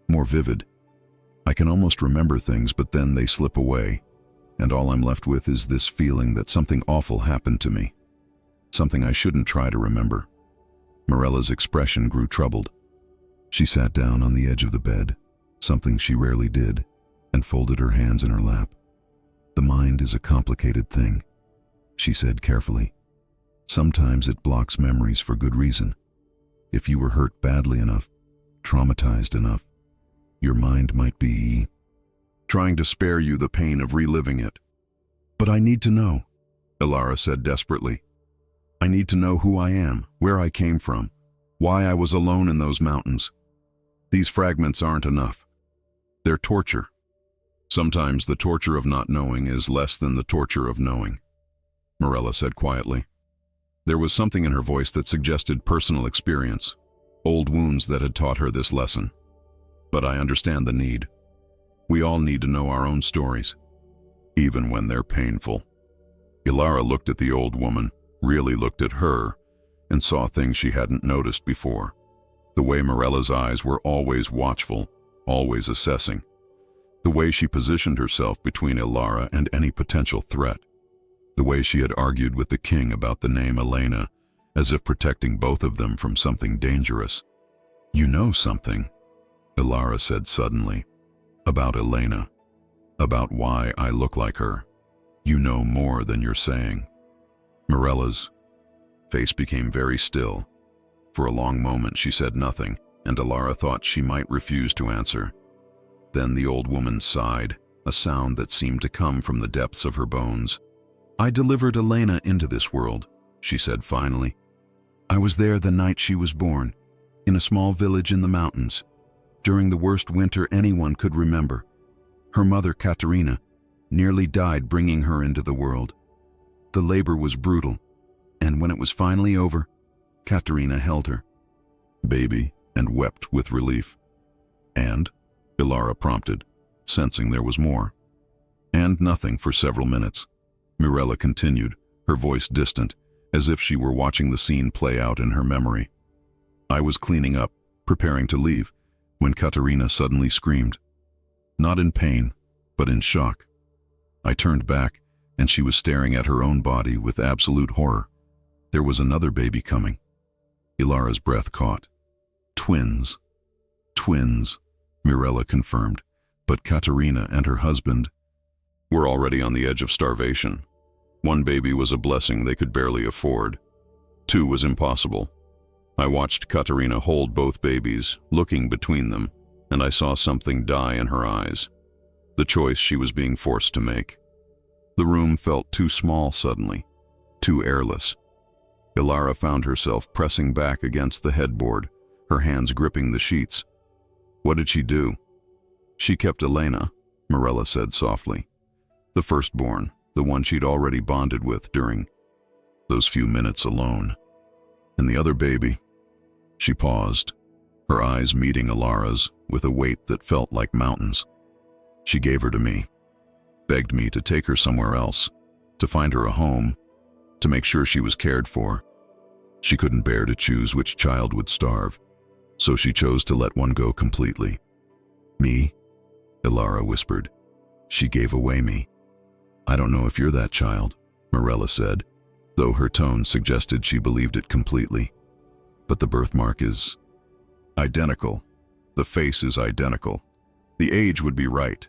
More vivid. I can almost remember things, but then they slip away, and all I'm left with is this feeling that something awful happened to me. Something I shouldn't try to remember." Morella's expression grew troubled. She sat down on the edge of the bed, something she rarely did, and folded her hands in her lap. "The mind is a complicated thing," she said carefully. "Sometimes it blocks memories for good reason. If you were hurt badly enough, traumatized enough, your mind might be trying to spare you the pain of reliving it." "But I need to know," Ilara said desperately. "I need to know who I am, where I came from, why I was alone in those mountains. These fragments aren't enough. They're torture. Sometimes the torture of not knowing is less than the torture of knowing," Morella said quietly. There was something in her voice that suggested personal experience, old wounds that had taught her this lesson. "But I understand the need. We all need to know our own stories, even when they're painful." Ilara looked at the old woman, really looked at her, and saw things she hadn't noticed before. The way Morella's eyes were always watchful, always assessing. The way she positioned herself between Ilara and any potential threat. The way she had argued with the king about the name Elena, as if protecting both of them from something dangerous. "You know something," Ilara said suddenly, "about Elena, about why I look like her. You know more than you're saying." Morella's face became very still. For a long moment she said nothing, and Ilara thought she might refuse to answer. Then the old woman sighed, a sound that seemed to come from the depths of her bones. "I delivered Elena into this world," she said finally. "I was there the night she was born, in a small village in the mountains, during the worst winter anyone could remember. Her mother, Katerina, nearly died bringing her into the world. The labor was brutal, and when it was finally over, Katerina held her, baby, and wept with relief." "And?" Ilara prompted, sensing there was more. "And nothing for several minutes," Mirella continued, her voice distant, as if she were watching the scene play out in her memory. "I was cleaning up, preparing to leave, when Katerina suddenly screamed. Not in pain, but in shock. I turned back, and she was staring at her own body with absolute horror. There was another baby coming." Ilara's breath caught. "Twins." "Twins," Mirella confirmed, "but Katerina and her husband were already on the edge of starvation. One baby was a blessing they could barely afford. Two was impossible. I watched Katerina hold both babies, looking between them, and I saw something die in her eyes. The choice she was being forced to make. The room felt too small suddenly, too airless. Ilara found herself pressing back against the headboard, her hands gripping the sheets. What did she do? "She kept Elena," Mirella said softly. "The firstborn, the one she'd already bonded with during those few minutes alone. And the other baby." She paused, her eyes meeting Ilara's with a weight that felt like mountains. "She gave her to me, begged me to take her somewhere else, to find her a home, to make sure she was cared for. She couldn't bear to choose which child would starve, so she chose to let one go completely. Me?" Ilara whispered. "She gave away me." "I don't know if you're that child," Mirella said, though her tone suggested she believed it completely. "But the birthmark is identical. The face is identical. The age would be right.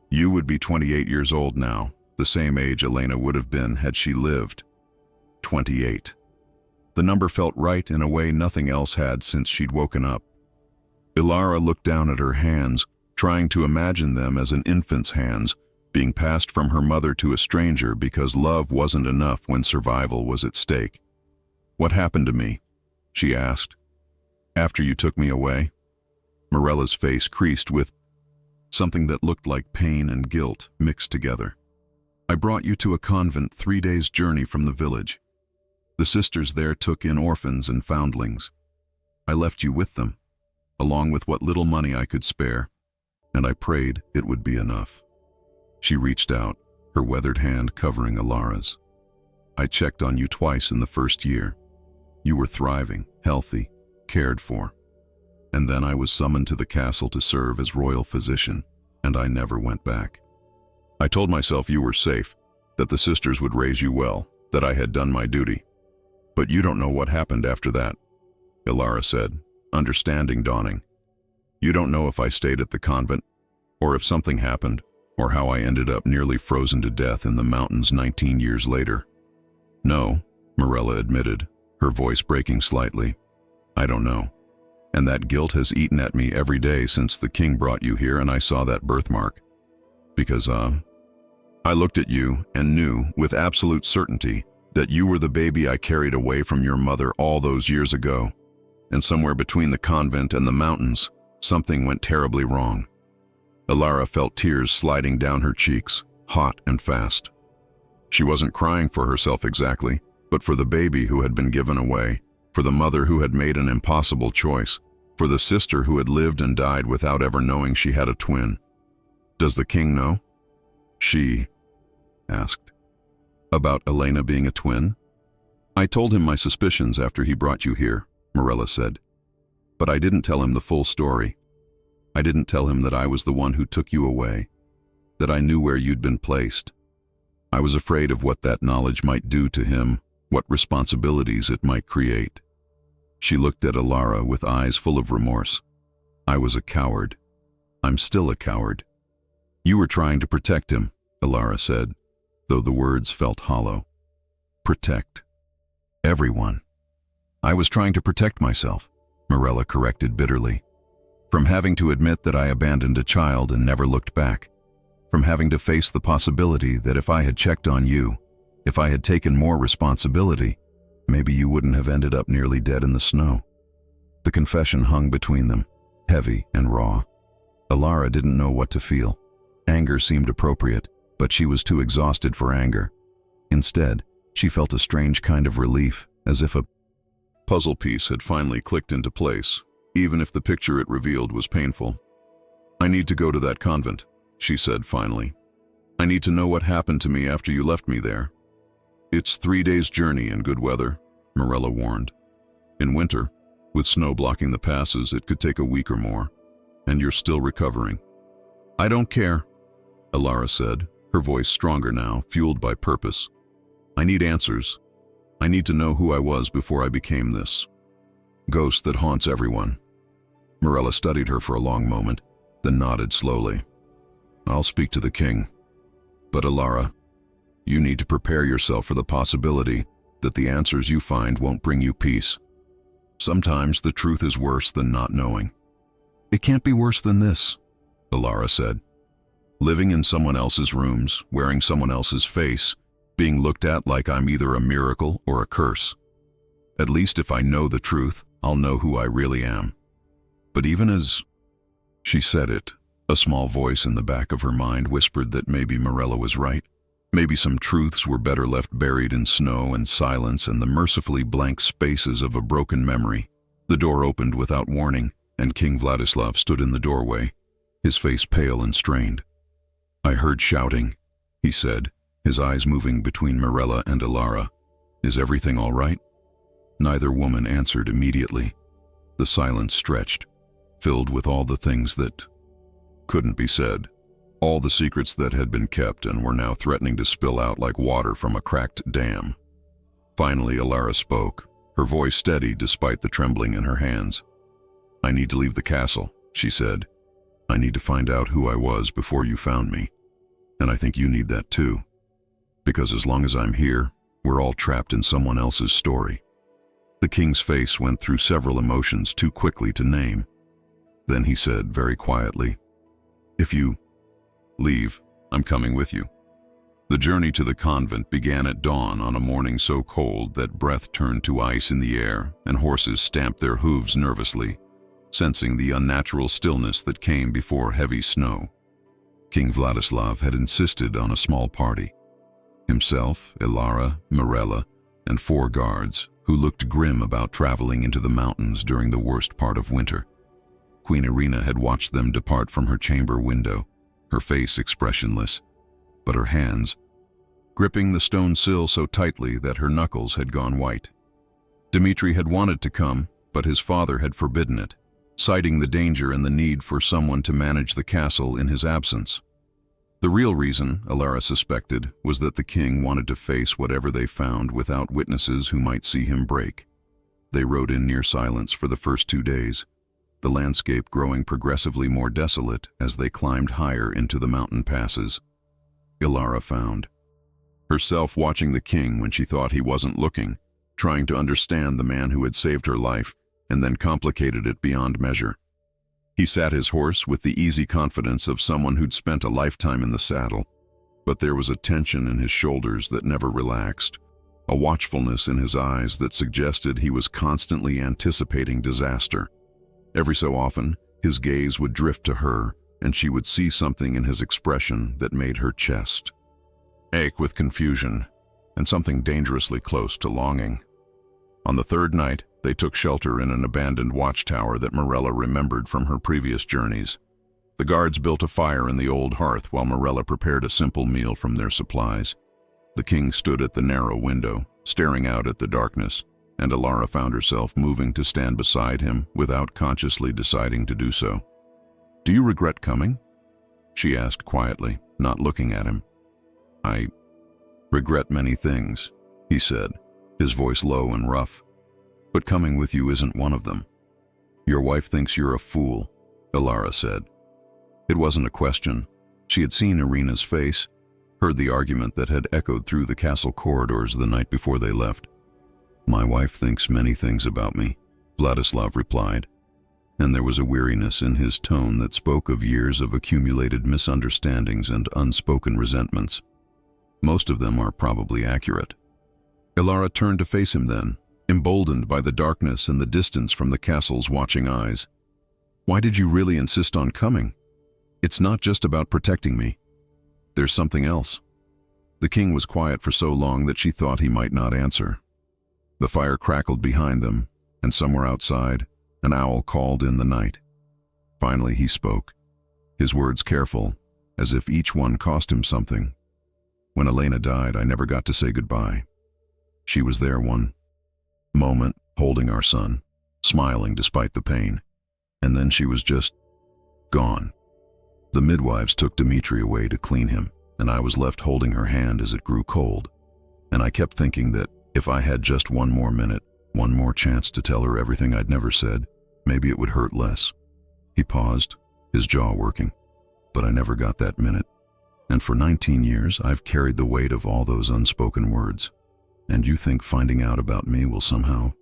You would be 28 years old now, the same age Elena would have been had she lived. 28. The number felt right in a way nothing else had since she'd woken up. Ilara looked down at her hands, trying to imagine them as an infant's hands, being passed from her mother to a stranger because love wasn't enough when survival was at stake. "What happened to me?" she asked. "After you took me away?" Morella's face creased with something that looked like pain and guilt mixed together. "I brought you to a convent 3 days' journey from the village. The sisters there took in orphans and foundlings. I left you with them, along with what little money I could spare, and I prayed it would be enough." She reached out, her weathered hand covering Ilara's. "I checked on you twice in the first year. You were thriving, healthy, cared for. And then I was summoned to the castle to serve as royal physician, and I never went back. I told myself you were safe, that the sisters would raise you well, that I had done my duty. But you don't know what happened after that," Ilara said, understanding dawning. "You don't know if I stayed at the convent, or if something happened, or how I ended up nearly frozen to death in the mountains 19 years later." "No," Morella admitted, her voice breaking slightly. "I don't know. And that guilt has eaten at me every day since the king brought you here and I saw that birthmark. Because, I looked at you and knew, with absolute certainty, that you were the baby I carried away from your mother all those years ago. And somewhere between the convent and the mountains, something went terribly wrong." Ilara felt tears sliding down her cheeks, hot and fast. She wasn't crying for herself exactly, but for the baby who had been given away, for the mother who had made an impossible choice, for the sister who had lived and died without ever knowing she had a twin. "Does the king know?" she asked. "About Elena being a twin?" "I told him my suspicions after he brought you here," Morella said. "But I didn't tell him the full story. I didn't tell him that I was the one who took you away, that I knew where you'd been placed. I was afraid of what that knowledge might do to him, what responsibilities it might create." She looked at Ilara with eyes full of remorse. "I was a coward. I'm still a coward." "You were trying to protect him," Ilara said, though the words felt hollow. "Protect everyone." "I was trying to protect myself," Morella corrected bitterly. "From having to admit that I abandoned a child and never looked back. From having to face the possibility that if I had checked on you, if I had taken more responsibility, maybe you wouldn't have ended up nearly dead in the snow." The confession hung between them, heavy and raw. Ilara didn't know what to feel. Anger seemed appropriate, but she was too exhausted for anger. Instead, she felt a strange kind of relief, as if a puzzle piece had finally clicked into place, even if the picture it revealed was painful. "I need to go to that convent," she said finally. "I need to know what happened to me after you left me there." "It's 3 days' journey in good weather," Morella warned. "In winter, with snow blocking the passes, it could take a week or more, and you're still recovering." "I don't care," Ilara said, her voice stronger now, fueled by purpose. "I need answers. I need to know who I was before I became this ghost that haunts everyone." Morella studied her for a long moment, then nodded slowly. "I'll speak to the king. But Ilara, you need to prepare yourself for the possibility that the answers you find won't bring you peace. Sometimes the truth is worse than not knowing." "It can't be worse than this," Ilara said. "Living in someone else's rooms, wearing someone else's face, being looked at like I'm either a miracle or a curse. At least if I know the truth, I'll know who I really am." But even as she said it, a small voice in the back of her mind whispered that maybe Morella was right. Maybe some truths were better left buried in snow and silence and the mercifully blank spaces of a broken memory. The door opened without warning, and King Vladislav stood in the doorway, his face pale and strained. "I heard shouting," he said, his eyes moving between Morella and Ilara. "Is everything all right?" Neither woman answered immediately. The silence stretched, filled with all the things that couldn't be said, all the secrets that had been kept and were now threatening to spill out like water from a cracked dam. Finally, Ilara spoke, her voice steady despite the trembling in her hands. "I need to leave the castle," she said. "I need to find out who I was before you found me. And I think you need that too. Because as long as I'm here, we're all trapped in someone else's story." The king's face went through several emotions too quickly to name. Then he said very quietly, "If you leave, I'm coming with you." The journey to the convent began at dawn on a morning so cold that breath turned to ice in the air and horses stamped their hooves nervously, sensing the unnatural stillness that came before heavy snow. King Vladislav had insisted on a small party. Himself, Ilara, Mirella, and 4 guards who looked grim about traveling into the mountains during the worst part of winter. Queen Irina had watched them depart from her chamber window, her face expressionless, but her hands gripping the stone sill so tightly that her knuckles had gone white. Dmitri had wanted to come, but his father had forbidden it, citing the danger and the need for someone to manage the castle in his absence. The real reason, Ilara suspected, was that the king wanted to face whatever they found without witnesses who might see him break. They rode in near silence for the first 2 days, the landscape growing progressively more desolate as they climbed higher into the mountain passes. Ilara found herself watching the king when she thought he wasn't looking, trying to understand the man who had saved her life and then complicated it beyond measure. He sat his horse with the easy confidence of someone who'd spent a lifetime in the saddle, but there was a tension in his shoulders that never relaxed, a watchfulness in his eyes that suggested he was constantly anticipating disaster. Every so often, his gaze would drift to her, and she would see something in his expression that made her chest ache with confusion and something dangerously close to longing. On the 3rd night, they took shelter in an abandoned watchtower that Mirella remembered from her previous journeys. The guards built a fire in the old hearth while Mirella prepared a simple meal from their supplies. The king stood at the narrow window, staring out at the darkness, and Ilara found herself moving to stand beside him without consciously deciding to do so. "Do you regret coming?" she asked quietly, not looking at him. "I regret many things," he said, his voice low and rough. "But coming with you isn't one of them." "Your wife thinks you're a fool," Ilara said. It wasn't a question. She had seen Irina's face, heard the argument that had echoed through the castle corridors the night before they left. "My wife thinks many things about me," Vladislav replied, and there was a weariness in his tone that spoke of years of accumulated misunderstandings and unspoken resentments. Most of them are probably accurate. Ilara turned to face him then, emboldened by the darkness and the distance from the castle's watching eyes. "Why did you really insist on coming? It's not just about protecting me. There's something else." The king was quiet for so long that she thought he might not answer. The fire crackled behind them, and somewhere outside, an owl called in the night. Finally he spoke, his words careful, as if each one cost him something. "When Elena died, I never got to say goodbye. She was there one moment, holding our son, smiling despite the pain, and then she was just gone. The midwives took Dmitri away to clean him, and I was left holding her hand as it grew cold. And I kept thinking that if I had just one more minute, one more chance to tell her everything I'd never said, maybe it would hurt less." He paused, his jaw working. "But I never got that minute. And for 19 years, I've carried the weight of all those unspoken words. And you think finding out about me will somehow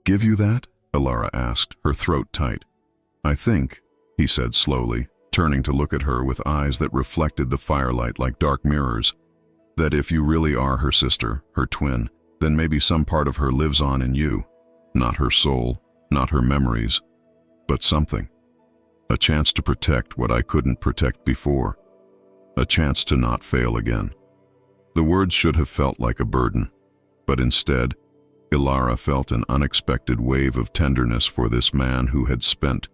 give you that?" Ilara asked, her throat tight. "I think," he said slowly, turning to look at her with eyes that reflected the firelight like dark mirrors, "that if you really are her sister, her twin, then maybe some part of her lives on in you. Not her soul, not her memories, but something. A chance to protect what I couldn't protect before. A chance to not fail again." The words should have felt like a burden, but instead, Ilara felt an unexpected wave of tenderness for this man who had spent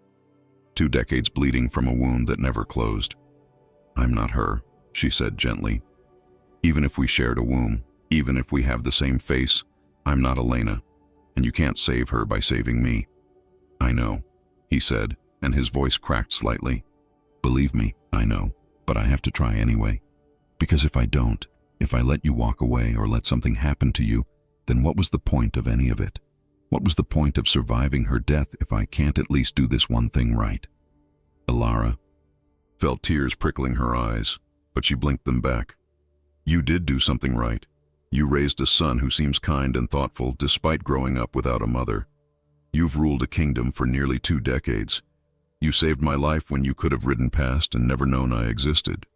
2 decades bleeding from a wound that never closed. "I'm not her," she said gently. "Even if we shared a womb, even if we have the same face, I'm not Elena, and you can't save her by saving me." "I know," he said, and his voice cracked slightly. "Believe me, I know, but I have to try anyway. Because if I don't, if I let you walk away or let something happen to you, then what was the point of any of it? What was the point of surviving her death if I can't at least do this one thing right?" Ilara felt tears prickling her eyes, but she blinked them back. "You did do something right. You raised a son who seems kind and thoughtful despite growing up without a mother. You've ruled a kingdom for nearly 2 decades. You saved my life when you could have ridden past and never known I existed."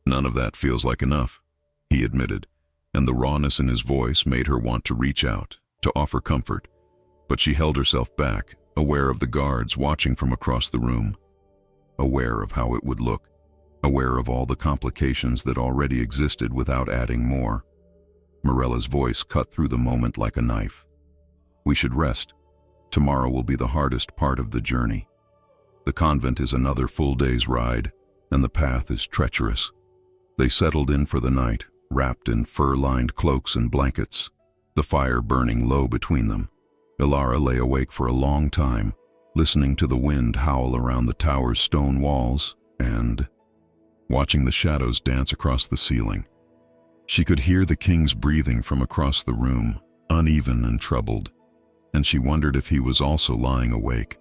"None of that feels like enough," he admitted, and the rawness in his voice made her want to reach out, to offer comfort. But she held herself back, aware of the guards watching from across the room, aware of how it would look, aware of all the complications that already existed without adding more. Morella's voice cut through the moment like a knife. "We should rest. Tomorrow will be the hardest part of the journey. The convent is another full day's ride, and the path is treacherous." They settled in for the night, wrapped in fur-lined cloaks and blankets, the fire burning low between them. Ilara lay awake for a long time, listening to the wind howl around the tower's stone walls and watching the shadows dance across the ceiling. She could hear the king's breathing from across the room, uneven and troubled, and she wondered if he was also lying awake,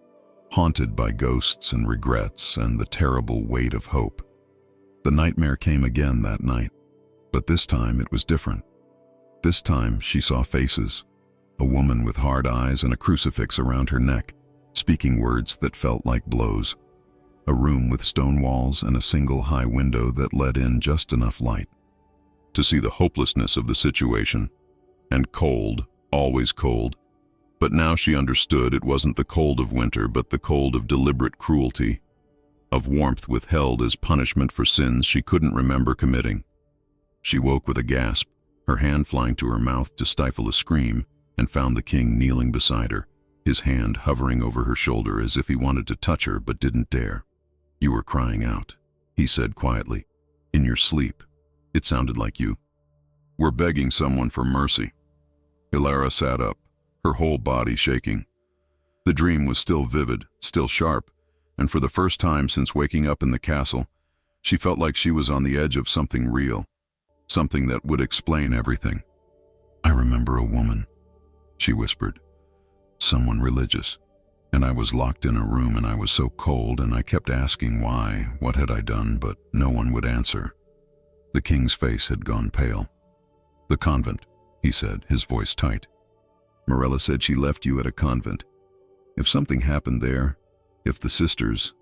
haunted by ghosts and regrets and the terrible weight of hope. The nightmare came again that night, but this time it was different. This time she saw faces, a woman with hard eyes and a crucifix around her neck, speaking words that felt like blows. A room with stone walls and a single high window that let in just enough light to see the hopelessness of the situation. And cold, always cold. But now she understood it wasn't the cold of winter, but the cold of deliberate cruelty, of warmth withheld as punishment for sins she couldn't remember committing. She woke with a gasp, her hand flying to her mouth to stifle a scream, and found the king kneeling beside her, his hand hovering over her shoulder as if he wanted to touch her but didn't dare. "You were crying out," he said quietly. "In your sleep. It sounded like you. We're begging someone for mercy." Ilara sat up, her whole body shaking. The dream was still vivid, still sharp, and for the first time since waking up in the castle, she felt like she was on the edge of something real, something that would explain everything. "I remember a woman," she whispered. "Someone religious. And I was locked in a room and I was so cold and I kept asking why, what had I done, but no one would answer." The king's face had gone pale. "The convent," he said, his voice tight. "Morella said she left you at a convent. If something happened there, if the sisters—"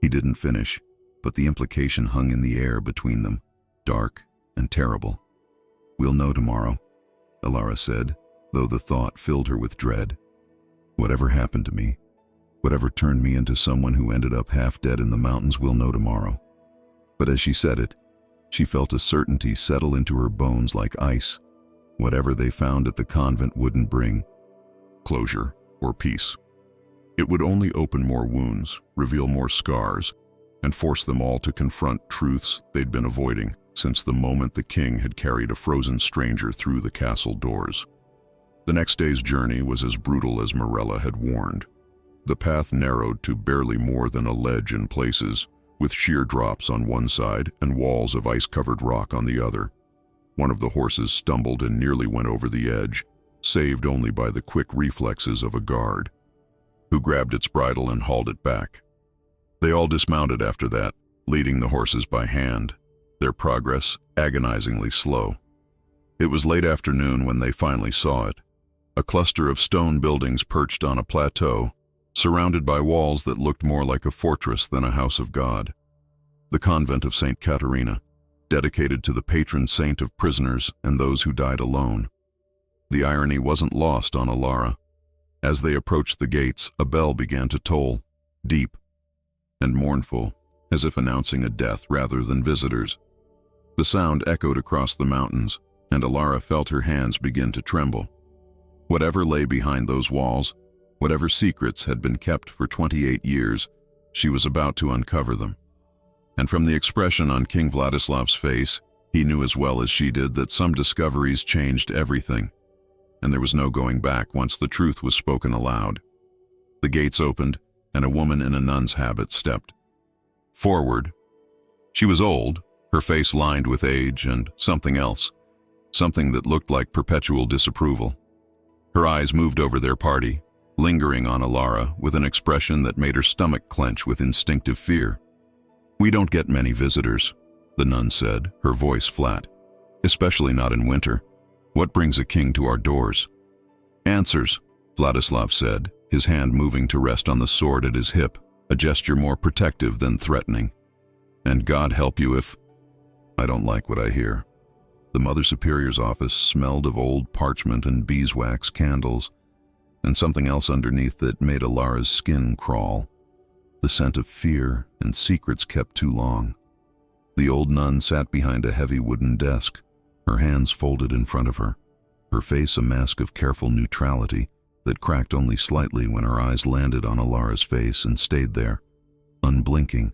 He didn't finish, but the implication hung in the air between them, dark and terrible. "We'll know tomorrow," Ilara said, though the thought filled her with dread. "Whatever happened to me, whatever turned me into someone who ended up half dead in the mountains, we'll know tomorrow." But as she said it, she felt a certainty settle into her bones like ice. Whatever they found at the convent wouldn't bring closure or peace. It would only open more wounds, reveal more scars, and force them all to confront truths they'd been avoiding since the moment the king had carried a frozen stranger through the castle doors. The next day's journey was as brutal as Morella had warned. The path narrowed to barely more than a ledge in places, with sheer drops on one side and walls of ice-covered rock on the other. One of the horses stumbled and nearly went over the edge, saved only by the quick reflexes of a guard, who grabbed its bridle and hauled it back. They all dismounted after that, leading the horses by hand, their progress agonizingly slow. It was late afternoon when they finally saw it. A cluster of stone buildings perched on a plateau, surrounded by walls that looked more like a fortress than a house of God. The convent of St. Caterina, dedicated to the patron saint of prisoners and those who died alone. The irony wasn't lost on Ilara. As they approached the gates, a bell began to toll, deep and mournful, as if announcing a death rather than visitors. The sound echoed across the mountains, and Ilara felt her hands begin to tremble. Whatever lay behind those walls, whatever secrets had been kept for 28 years, she was about to uncover them. And from the expression on King Vladislav's face, he knew as well as she did that some discoveries changed everything, and there was no going back once the truth was spoken aloud. The gates opened, and a woman in a nun's habit stepped forward. She was old, her face lined with age and something else, something that looked like perpetual disapproval. Her eyes moved over their party, lingering on Ilara with an expression that made her stomach clench with instinctive fear. "We don't get many visitors," the nun said, her voice flat. "Especially not in winter. What brings a king to our doors?" "Answers," Vladislav said, his hand moving to rest on the sword at his hip. a gesture more protective than threatening. And God help you if... I don't like what I hear. The Mother Superior's office smelled of old parchment and beeswax candles, and something else underneath that made Alara's skin crawl. The scent of fear and secrets kept too long. The old nun sat behind a heavy wooden desk, her hands folded in front of her, her face a mask of careful neutrality that cracked only slightly when her eyes landed on Alara's face and stayed there, unblinking,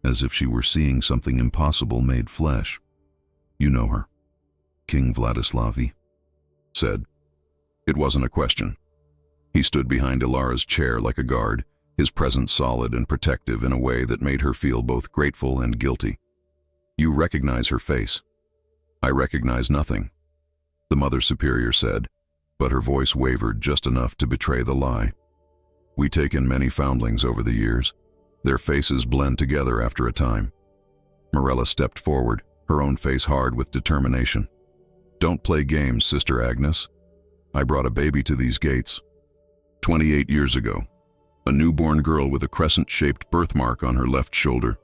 as if she were seeing something impossible made flesh. You know her, King Vladislavi said. It wasn't a question. He stood behind Alara's chair like a guard, his presence solid and protective in a way that made her feel both grateful and guilty. You recognize her face. I recognize nothing, the Mother Superior said, but her voice wavered just enough to betray the lie. We take in many foundlings over the years. Their faces blend together after a time. Morella stepped forward, her own face hard with determination. Don't play games, Sister Agnes. I brought a baby to these gates. 28 years ago. A newborn girl with a crescent-shaped birthmark on her left shoulder.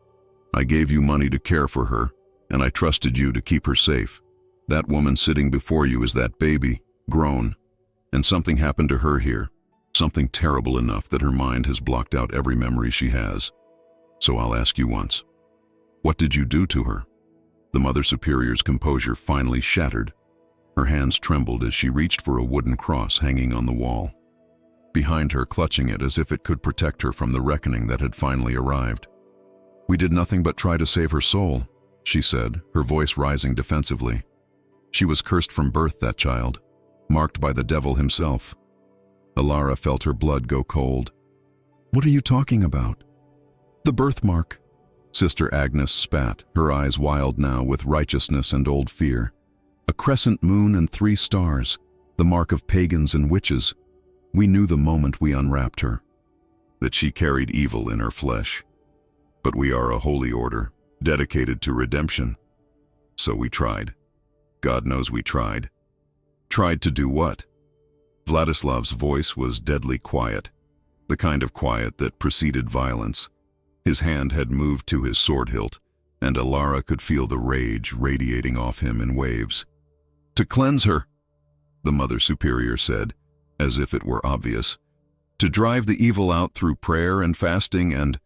I gave you money to care for her, and I trusted you to keep her safe. That woman sitting before you is that baby, grown, and something happened to her here, something terrible enough that her mind has blocked out every memory she has. So I'll ask you once. What did you do to her? The Mother Superior's composure finally shattered. Her hands trembled as she reached for a wooden cross hanging on the wall. Behind her, clutching it as if it could protect her from the reckoning that had finally arrived. We did nothing but try to save her soul, she said, her voice rising defensively. She was cursed from birth, that child, marked by the devil himself. Alara felt her blood go cold. What are you talking about? The birthmark. Sister Agnes spat, her eyes wild now with righteousness and old fear. A crescent moon and 3 stars, the mark of pagans and witches. We knew the moment we unwrapped her, that she carried evil in her flesh. But we are a holy order, dedicated to redemption. So we tried. God knows we tried. Tried to do what? Vladislav's voice was deadly quiet, the kind of quiet that preceded violence. His hand had moved to his sword hilt, and Alara could feel the rage radiating off him in waves. To cleanse her, the Mother Superior said, as if it were obvious. To drive the evil out through prayer and fasting and...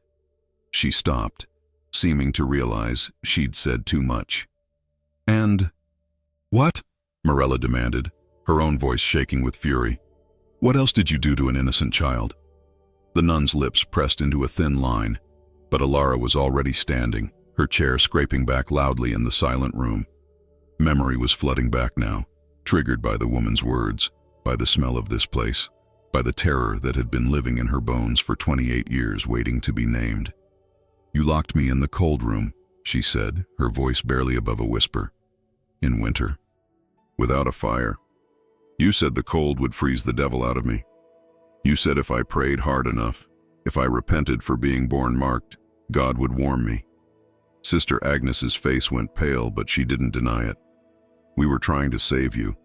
She stopped, seeming to realize she'd said too much. And... What? Morella demanded, her own voice shaking with fury. What else did you do to an innocent child? The nun's lips pressed into a thin line, but Alara was already standing, her chair scraping back loudly in the silent room. Memory was flooding back now, triggered by the woman's words, by the smell of this place, by the terror that had been living in her bones for 28 years waiting to be named. You locked me in the cold room, she said, her voice barely above a whisper. In winter. Without a fire. You said the cold would freeze the devil out of me. You said if I prayed hard enough, if I repented for being born marked, God would warm me. Sister Agnes's face went pale, but she didn't deny it. We were trying to save you.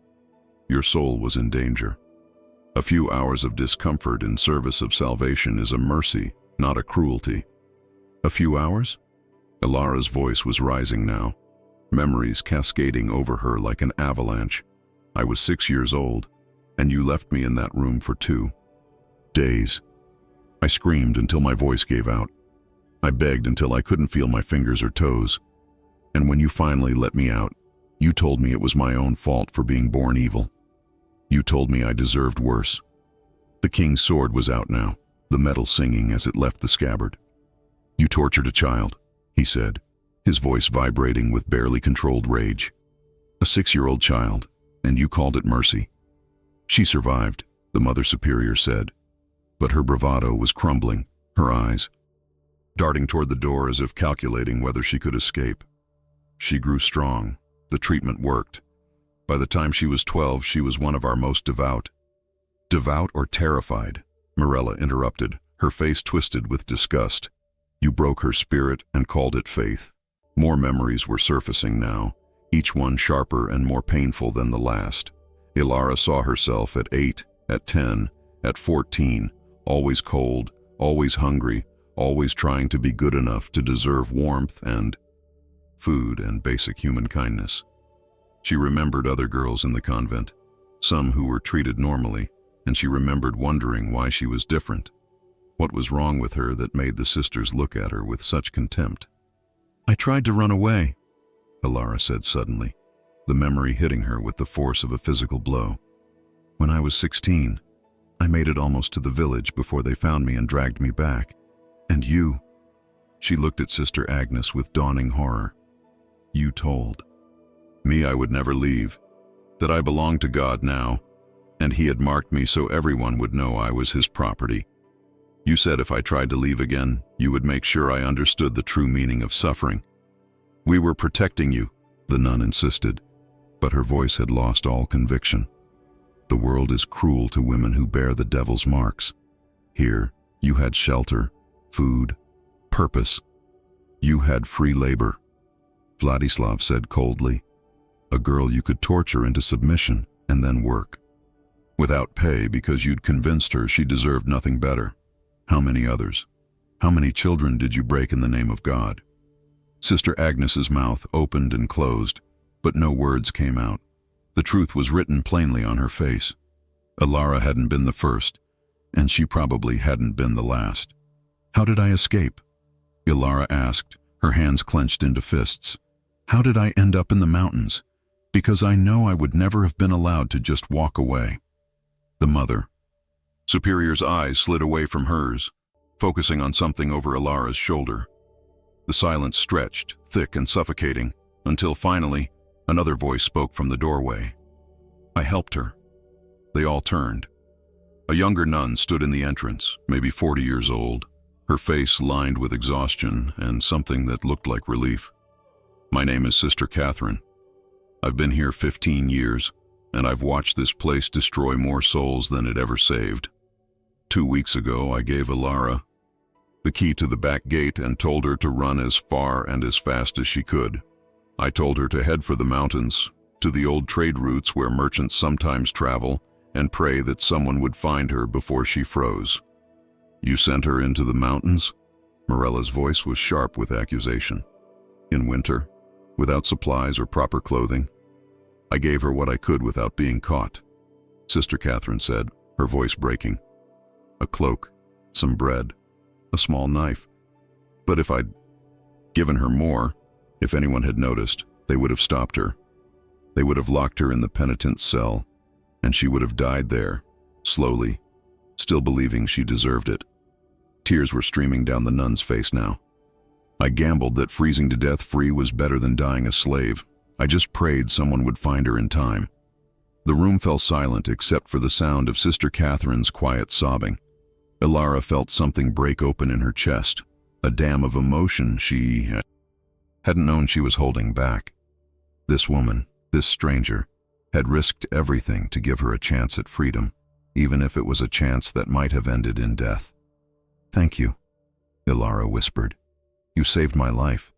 Your soul was in danger. A few hours of discomfort in service of salvation is a mercy, not a cruelty. A few hours? Alara's voice was rising now, memories cascading over her like an avalanche. I was 6 years old, and you left me in that room for 2 days. I screamed until my voice gave out. I begged until I couldn't feel my fingers or toes. And when you finally let me out, you told me it was my own fault for being born evil. You told me I deserved worse. The king's sword was out now, the metal singing as it left the scabbard. You tortured a child, he said, his voice vibrating with barely controlled rage. A 6-year-old child, and you called it mercy. She survived, the Mother Superior said, but her bravado was crumbling, her eyes darting toward the door as if calculating whether she could escape. She grew strong. The treatment worked. By the time she was 12, she was one of our most devout. Devout or terrified? Morella interrupted, her face twisted with disgust. You broke her spirit and called it faith. More memories were surfacing now, each one sharper and more painful than the last. Alara saw herself at 8, at 10, at 14, always cold, always hungry, always trying to be good enough to deserve warmth and food and basic human kindness. She remembered other girls in the convent, some who were treated normally, and she remembered wondering why she was different. What was wrong with her that made the sisters look at her with such contempt? "I tried to run away," Alara said suddenly, the memory hitting her with the force of a physical blow. "When I was 16, I made it almost to the village before they found me and dragged me back. And you," she looked at Sister Agnes with dawning horror, "you told me I would never leave, that I belonged to God now, and He had marked me so everyone would know I was His property. You said if I tried to leave again, you would make sure I understood the true meaning of suffering. We were protecting you," the nun insisted, but her voice had lost all conviction. "The world is cruel to women who bear the devil's marks. Here, you had shelter, food, purpose. You had free labor," Vladislav said coldly. "A girl you could torture into submission and then work. Without pay because you'd convinced her she deserved nothing better. How many others? How many children did you break in the name of God?" Sister Agnes's mouth opened and closed, but no words came out. The truth was written plainly on her face. Alara hadn't been the first, and she probably hadn't been the last. "How did I escape?" Alara asked, her hands clenched into fists. "How did I end up in the mountains? Because I know I would never have been allowed to just walk away." The mother. Superior's eyes slid away from hers, focusing on something over Alara's shoulder. The silence stretched, thick and suffocating, until finally, another voice spoke from the doorway. "I helped her." They all turned. A younger nun stood in the entrance, maybe 40 years old, her face lined with exhaustion and something that looked like relief. "My name is Sister Catherine. I've been here 15 years, and I've watched this place destroy more souls than it ever saved. 2 weeks ago, I gave Alara the key to the back gate and told her to run as far and as fast as she could. I told her to head for the mountains, to the old trade routes where merchants sometimes travel, and pray that someone would find her before she froze." "You sent her into the mountains?" Morella's voice was sharp with accusation. "In winter, without supplies or proper clothing? I gave her what I could without being caught," Sister Catherine said, her voice breaking. "A cloak, some bread, a small knife. But if I'd given her more, if anyone had noticed, they would have stopped her. They would have locked her in the penitent's cell, and she would have died there, slowly, still believing she deserved it." Tears were streaming down the nun's face now. "I gambled that freezing to death free was better than dying a slave. I just prayed someone would find her in time." The room fell silent except for the sound of Sister Catherine's quiet sobbing. Alara felt something break open in her chest, a dam of emotion she hadn't known she was holding back. This woman, this stranger, had risked everything to give her a chance at freedom, even if it was a chance that might have ended in death. "Thank you," Alara whispered. "You saved my life."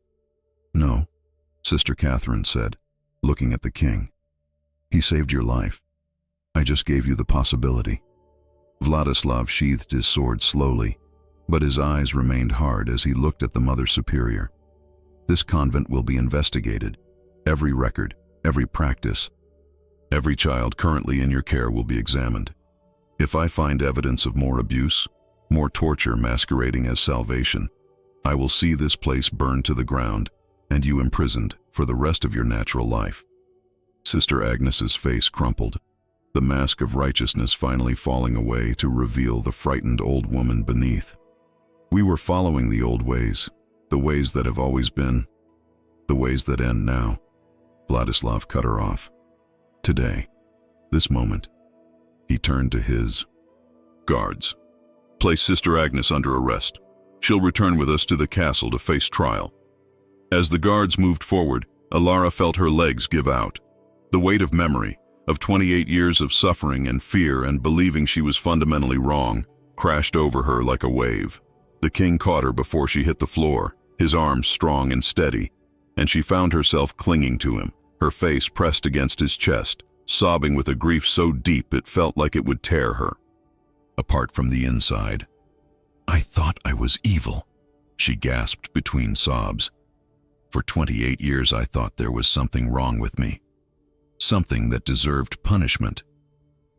"No," Sister Catherine said, looking at the king. "He saved your life. I just gave you the possibility." Vladislav sheathed his sword slowly, but his eyes remained hard as he looked at the Mother Superior. "This convent will be investigated. Every record, every practice, every child currently in your care will be examined. If I find evidence of more abuse, more torture masquerading as salvation, I will see this place burned to the ground and you imprisoned for the rest of your natural life." Sister Agnes's face crumpled, the mask of righteousness finally falling away to reveal the frightened old woman beneath. "We were following the old ways, the ways that have always been, the ways that end now." Vladislav cut her off. "Today, this moment," he turned to his guards. "Place Sister Agnes under arrest. She'll return with us to the castle to face trial." As the guards moved forward, Alara felt her legs give out. The weight of memory, of 28 years of suffering and fear and believing she was fundamentally wrong, crashed over her like a wave. The king caught her before she hit the floor, his arms strong and steady, and she found herself clinging to him, her face pressed against his chest, sobbing with a grief so deep it felt like it would tear her apart from the inside. "I thought I was evil," she gasped between sobs. For 28 years I thought there was something wrong with me. Something that deserved punishment.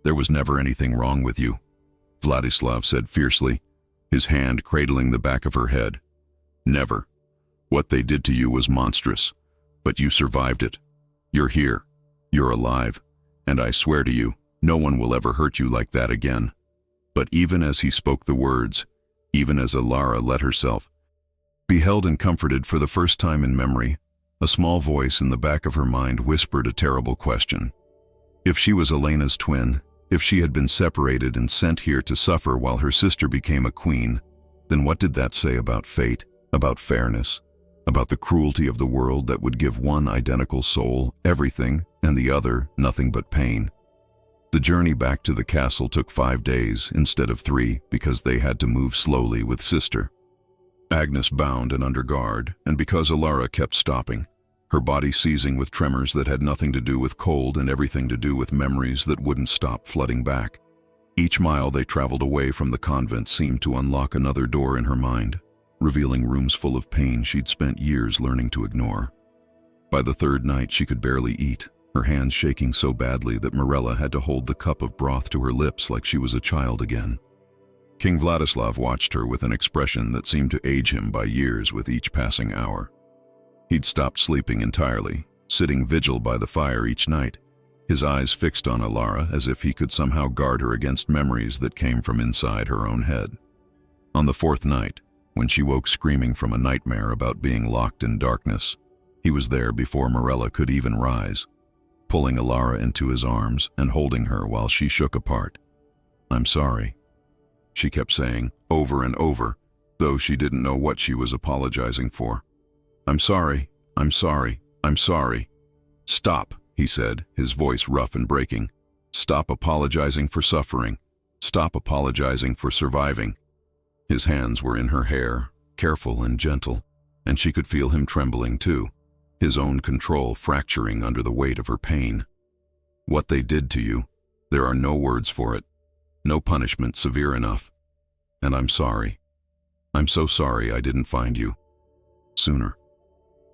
There was never anything wrong with you, Vladislav said fiercely, his hand cradling the back of her head. Never. What they did to you was monstrous, but you survived it. You're here. You're alive. And I swear to you, no one will ever hurt you like that again. But even as he spoke the words, even as Alara let herself be held and comforted for the first time in memory, a small voice in the back of her mind whispered a terrible question. If she was Elena's twin, if she had been separated and sent here to suffer while her sister became a queen, then what did that say about fate, about fairness, about the cruelty of the world that would give one identical soul everything and the other nothing but pain? The journey back to the castle took 5 days instead of 3 because they had to move slowly with sister. Agnes bound and under guard, and because Alara kept stopping, her body seizing with tremors that had nothing to do with cold and everything to do with memories that wouldn't stop flooding back. Each mile they traveled away from the convent seemed to unlock another door in her mind, revealing rooms full of pain she'd spent years learning to ignore. By the 3rd night she could barely eat, her hands shaking so badly that Mirella had to hold the cup of broth to her lips like she was a child again. King Vladislav watched her with an expression that seemed to age him by years with each passing hour. He'd stopped sleeping entirely, sitting vigil by the fire each night, his eyes fixed on Alara as if he could somehow guard her against memories that came from inside her own head. On the 4th night, when she woke screaming from a nightmare about being locked in darkness, he was there before Mirella could even rise, pulling Alara into his arms and holding her while she shook apart. "I'm sorry," she kept saying, over and over, though she didn't know what she was apologizing for. "I'm sorry, I'm sorry, I'm sorry." "Stop," he said, his voice rough and breaking. "Stop apologizing for suffering. Stop apologizing for surviving." His hands were in her hair, careful and gentle, and she could feel him trembling too, his own control fracturing under the weight of her pain. "What they did to you, there are no words for it. No punishment severe enough. And I'm sorry. I'm so sorry I didn't find you sooner."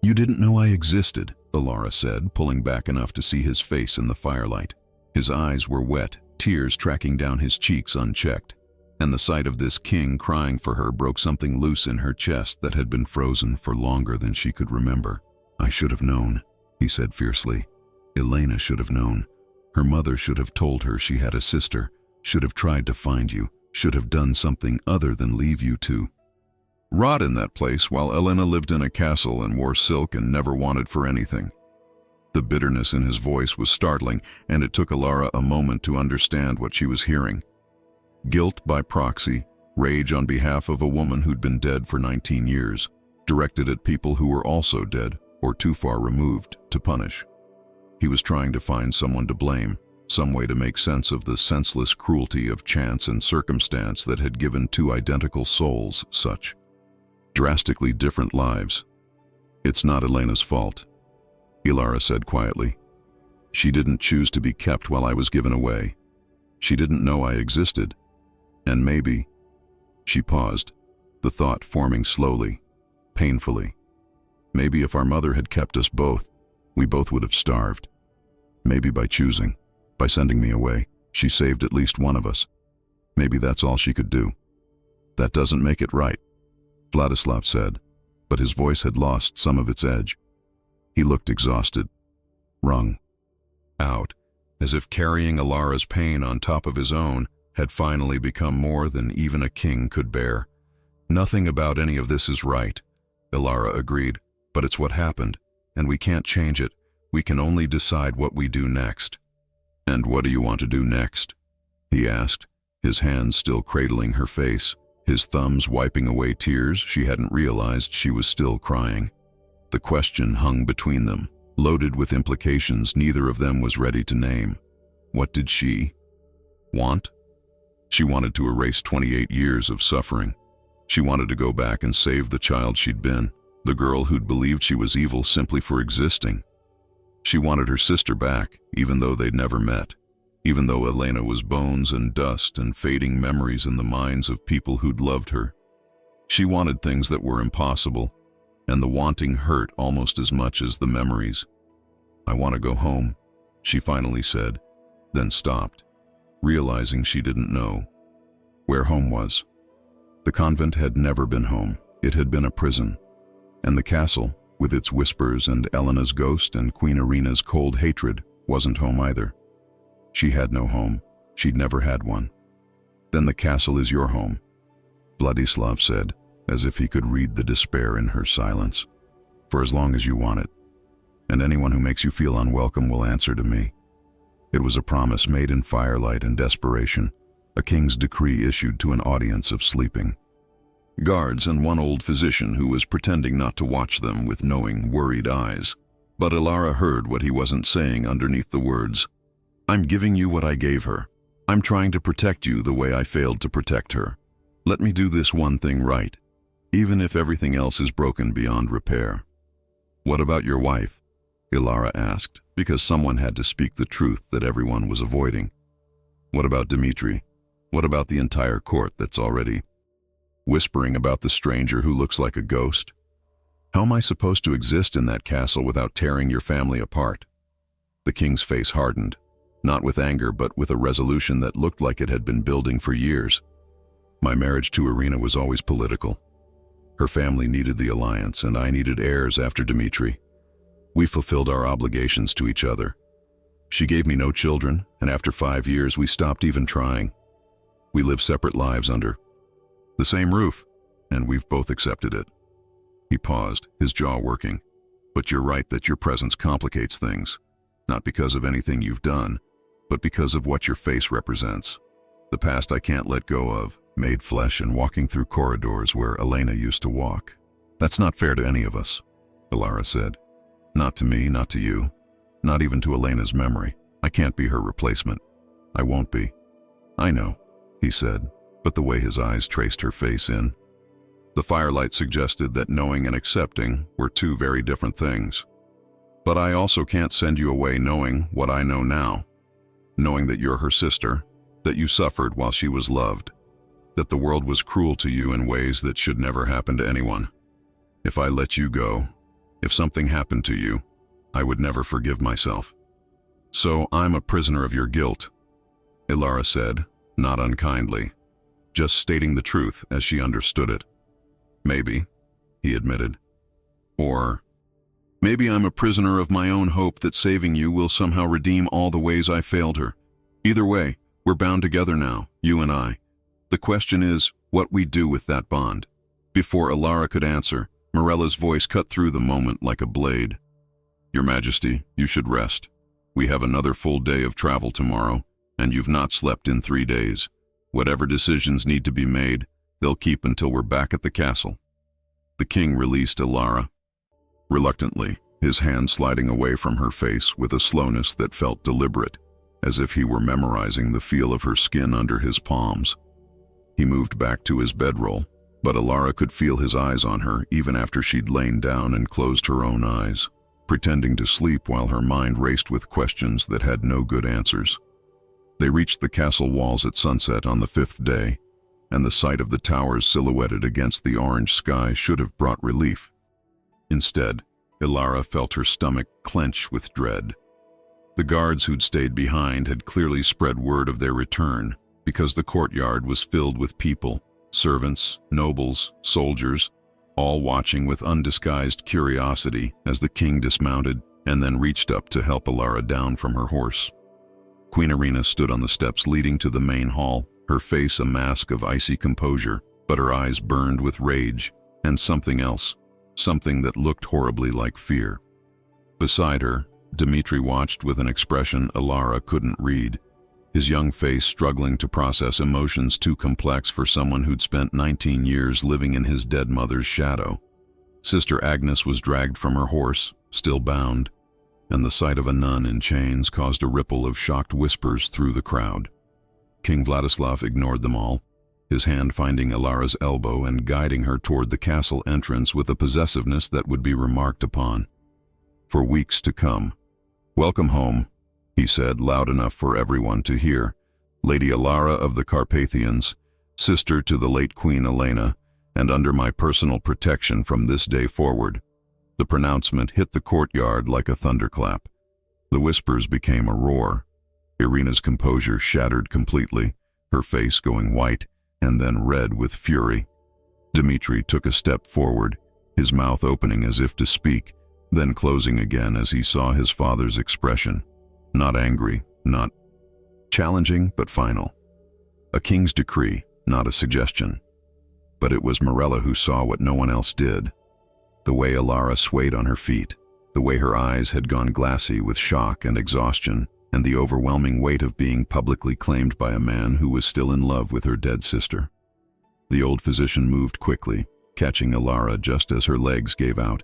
"You didn't know I existed," Alara said, pulling back enough to see his face in the firelight. His eyes were wet, tears tracking down his cheeks unchecked, and the sight of this king crying for her broke something loose in her chest that had been frozen for longer than she could remember. "I should have known," he said fiercely. "Elena should have known. Her mother should have told her she had a sister, should have tried to find you, should have done something other than leave you to rot in that place while Elena lived in a castle and wore silk and never wanted for anything." The bitterness in his voice was startling, and it took Alara a moment to understand what she was hearing. Guilt by proxy, rage on behalf of a woman who'd been dead for 19 years, directed at people who were also dead or too far removed to punish. He was trying to find someone to blame, some way to make sense of the senseless cruelty of chance and circumstance that had given 2 identical souls such drastically different lives. "It's not Elena's fault," Alara said quietly. "She didn't choose to be kept while I was given away. She didn't know I existed. And maybe—" She paused, the thought forming slowly, painfully. "Maybe if our mother had kept us both, we both would have starved. Maybe by choosing, by sending me away, she saved at least one of us. Maybe that's all she could do." "That doesn't make it right," Vladislav said, but his voice had lost some of its edge. He looked exhausted, wrung out, as if carrying Alara's pain on top of his own had finally become more than even a king could bear. "Nothing about any of this is right," Alara agreed, "but it's what happened, and we can't change it. We can only decide what we do next." "And what do you want to do next?" he asked, his hands still cradling her face, his thumbs wiping away tears she hadn't realized she was still crying. The question hung between them, loaded with implications neither of them was ready to name. What did she want? She wanted to erase 28 years of suffering. She wanted to go back and save the child she'd been, the girl who'd believed she was evil simply for existing. She wanted her sister back, even though they'd never met, even though Elena was bones and dust and fading memories in the minds of people who'd loved her. She wanted things that were impossible, and the wanting hurt almost as much as the memories. "I want to go home," she finally said, then stopped, realizing she didn't know where home was. The convent had never been home. It had been a prison. And the castle, with its whispers and Elena's ghost and Queen Irina's cold hatred, wasn't home either. She had no home. She'd never had one. "Then the castle is your home," Vladislav said, as if he could read the despair in her silence. "For as long as you want it. And anyone who makes you feel unwelcome will answer to me." It was a promise made in firelight and desperation, a king's decree issued to an audience of sleeping guards and one old physician who was pretending not to watch them with knowing, worried eyes. But Ilara heard what he wasn't saying underneath the words. "I'm giving you what I gave her. I'm trying to protect you the way I failed to protect her. Let me do this one thing right, even if everything else is broken beyond repair." "What about your wife?" Ilara asked, because someone had to speak the truth that everyone was avoiding. "What about Dmitri? What about the entire court that's already whispering about the stranger who looks like a ghost? How am I supposed to exist in that castle without tearing your family apart?" The king's face hardened, not with anger but with a resolution that looked like it had been building for years. "My marriage to Irina was always political. Her family needed the alliance, and I needed heirs after Dmitri. We fulfilled our obligations to each other. She gave me no children, and after 5 years we stopped even trying. We live separate lives under the same roof, and we've both accepted it." He paused, his jaw working. "But you're right that your presence complicates things, not because of anything you've done, but because of what your face represents. The past I can't let go of, made flesh and walking through corridors where Elena used to walk. That's not fair to any of us," Ilara said. "Not to me, not to you, not even to Elena's memory. I can't be her replacement. I won't be." "I know," he said, but the way his eyes traced her face in the firelight suggested that knowing and accepting were two very different things. "But I also can't send you away knowing what I know now, knowing that you're her sister, that you suffered while she was loved, that the world was cruel to you in ways that should never happen to anyone. If I let you go, if something happened to you, I would never forgive myself. So I'm a prisoner of your guilt," Ilara said, not unkindly, just stating the truth as she understood it. "Maybe," he admitted. "Or maybe I'm a prisoner of my own hope that saving you will somehow redeem all the ways I failed her. Either way, we're bound together now, you and I. The question is what we do with that bond." Before Ilara could answer, Morella's voice cut through the moment like a blade. "Your Majesty, you should rest. We have another full day of travel tomorrow, and you've not slept in 3 days. Whatever decisions need to be made, they'll keep until we're back at the castle." The king released Ilara reluctantly, his hand sliding away from her face with a slowness that felt deliberate, as if he were memorizing the feel of her skin under his palms. He moved back to his bedroll, but Ilara could feel his eyes on her even after she'd lain down and closed her own eyes, pretending to sleep while her mind raced with questions that had no good answers. They reached the castle walls at sunset on the 5th day, and the sight of the towers silhouetted against the orange sky should have brought relief. Instead, Ilara felt her stomach clench with dread. The guards who'd stayed behind had clearly spread word of their return, because the courtyard was filled with people, servants, nobles, soldiers, all watching with undisguised curiosity as the king dismounted and then reached up to help Ilara down from her horse. Queen Irina stood on the steps leading to the main hall, her face a mask of icy composure, but her eyes burned with rage and something else, something that looked horribly like fear. Beside her, Dmitri watched with an expression Ilara couldn't read, his young face struggling to process emotions too complex for someone who'd spent 19 years living in his dead mother's shadow. Sister Agnes was dragged from her horse, still bound, and the sight of a nun in chains caused a ripple of shocked whispers through the crowd. King Vladislav ignored them all, his hand finding Ilara's elbow and guiding her toward the castle entrance with a possessiveness that would be remarked upon for weeks to come. "Welcome home," he said, loud enough for everyone to hear. "Lady Ilara of the Carpathians, sister to the late Queen Elena, and under my personal protection from this day forward." The pronouncement hit the courtyard like a thunderclap. The whispers became a roar. Irina's composure shattered completely, her face going white and then red with fury. Dmitri took a step forward, his mouth opening as if to speak, then closing again as he saw his father's expression. Not angry, not challenging, but final. A king's decree, not a suggestion. But it was Mirella who saw what no one else did. The way Alara swayed on her feet, the way her eyes had gone glassy with shock and exhaustion, and the overwhelming weight of being publicly claimed by a man who was still in love with her dead sister. The old physician moved quickly, catching Alara just as her legs gave out,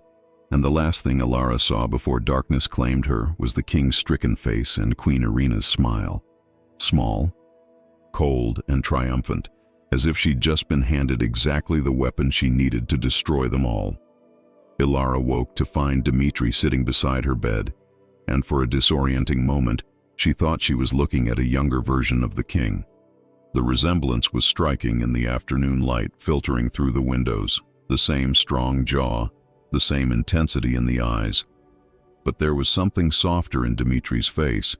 and the last thing Alara saw before darkness claimed her was the king's stricken face and Queen Irina's smile. Small, cold, and triumphant, as if she'd just been handed exactly the weapon she needed to destroy them all. Alara woke to find Dmitri sitting beside her bed, and for a disorienting moment, she thought she was looking at a younger version of the king. The resemblance was striking in the afternoon light filtering through the windows, the same strong jaw, the same intensity in the eyes. But there was something softer in Dmitri's face,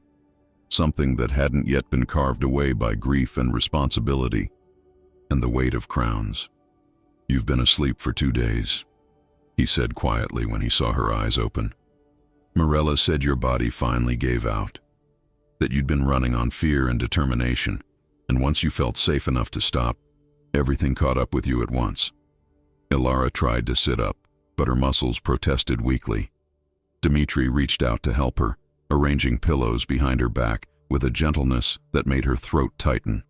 something that hadn't yet been carved away by grief and responsibility, and the weight of crowns. "You've been asleep for 2 days," he said quietly when he saw her eyes open. "Mirella said your body finally gave out, that you'd been running on fear and determination, and once you felt safe enough to stop, everything caught up with you at once." Alara tried to sit up, but her muscles protested weakly. Dmitri reached out to help her, arranging pillows behind her back with a gentleness that made her throat tighten.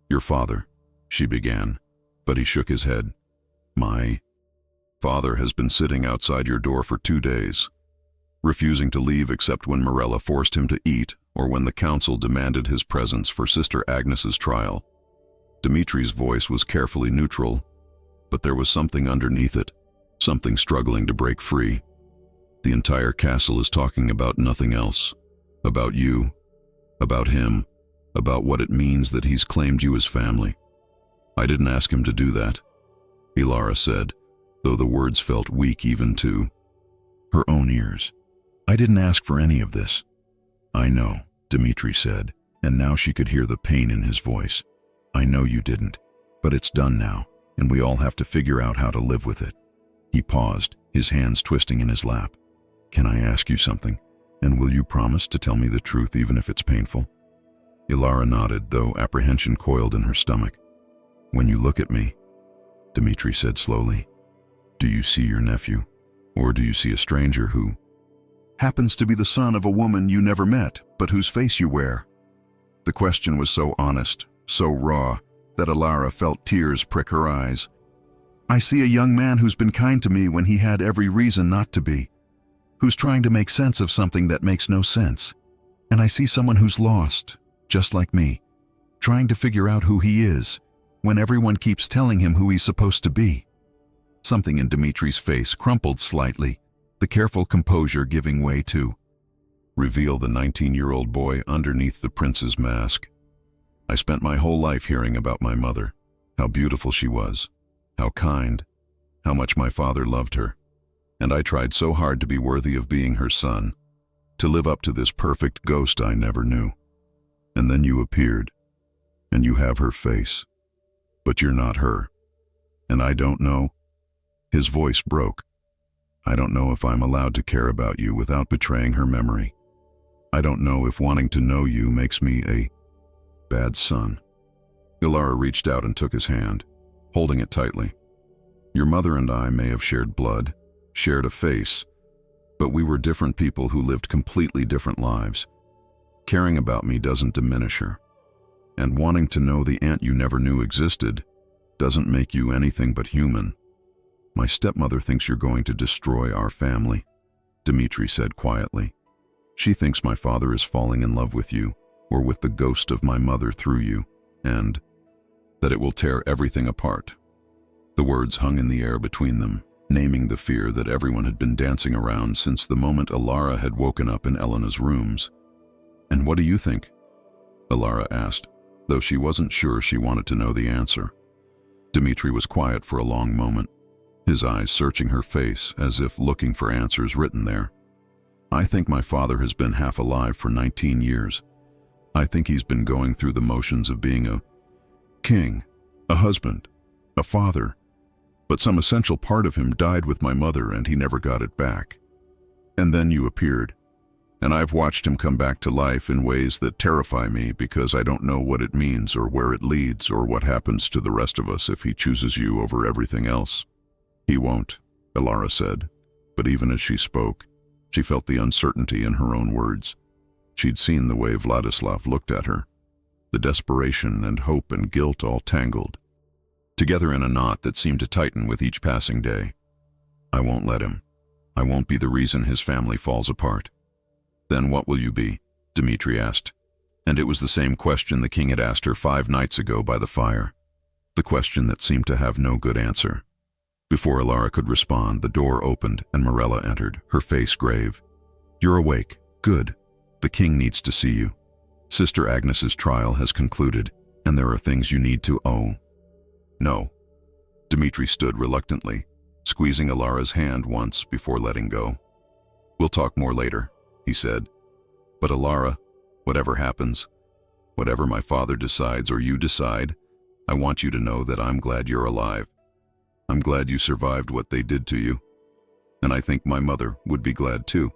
"Your father," she began, but he shook his head. "My father has been sitting outside your door for 2 days, refusing to leave except when Mirella forced him to eat or when the council demanded his presence for Sister Agnes's trial." Dmitri's voice was carefully neutral, but there was something underneath it, something struggling to break free. "The entire castle is talking about nothing else. About you, about him, about what it means that he's claimed you as family. I didn't ask him to do that," Alara said, though the words felt weak even to her own ears. "I didn't ask for any of this." "I know," Dmitri said, and now she could hear the pain in his voice. "I know you didn't, but it's done now, and we all have to figure out how to live with it." He paused, his hands twisting in his lap. "Can I ask you something? And will you promise to tell me the truth even if it's painful?" Alara nodded, though apprehension coiled in her stomach. "When you look at me," Dmitri said slowly, "do you see your nephew, or do you see a stranger who happens to be the son of a woman you never met, but whose face you wear?" The question was so honest, so raw, that Alara felt tears prick her eyes. "I see a young man who's been kind to me when he had every reason not to be, who's trying to make sense of something that makes no sense. And I see someone who's lost, just like me, trying to figure out who he is, when everyone keeps telling him who he's supposed to be." Something in Dmitri's face crumpled slightly, the careful composure giving way to reveal the 19-year-old boy underneath the prince's mask. "I spent my whole life hearing about my mother, how beautiful she was, how kind, how much my father loved her, and I tried so hard to be worthy of being her son, to live up to this perfect ghost I never knew. And then you appeared, and you have her face, but you're not her. And I don't know." His voice broke. "I don't know if I'm allowed to care about you without betraying her memory. I don't know if wanting to know you makes me a bad son." Alara reached out and took his hand, holding it tightly. "Your mother and I may have shared blood, shared a face, but we were different people who lived completely different lives. Caring about me doesn't diminish her. And wanting to know the aunt you never knew existed doesn't make you anything but human. My stepmother thinks you're going to destroy our family," Dmitri said quietly. "She thinks my father is falling in love with you, or with the ghost of my mother through you, and that it will tear everything apart." The words hung in the air between them, naming the fear that everyone had been dancing around since the moment Alara had woken up in Elena's rooms. "And what do you think?" Alara asked, though she wasn't sure she wanted to know the answer. Dmitri was quiet for a long moment, his eyes searching her face as if looking for answers written there. I think my father has been half alive for 19 years. I think he's been going through the motions of being a king, a husband, a father. But some essential part of him died with my mother and he never got it back. And then you appeared. And I've watched him come back to life in ways that terrify me because I don't know what it means or where it leads or what happens to the rest of us if he chooses you over everything else. He won't, Ilara said, but even as she spoke, she felt the uncertainty in her own words. She'd seen the way Vladislav looked at her, the desperation and hope and guilt all tangled, together in a knot that seemed to tighten with each passing day. I won't let him. I won't be the reason his family falls apart. Then what will you be? Dmitri asked. And it was the same question the king had asked her 5 nights ago by the fire. The question that seemed to have no good answer. Before Ilara could respond, the door opened and Mirella entered, her face grave. You're awake. Good. The king needs to see you. Sister Agnes's trial has concluded, and there are things you need to owe. No. Dmitri stood reluctantly, squeezing Ilara's hand once before letting go. We'll talk more later, he said. But Ilara, whatever happens, whatever my father decides or you decide, I want you to know that I'm glad you're alive. I'm glad you survived what they did to you. And I think my mother would be glad too.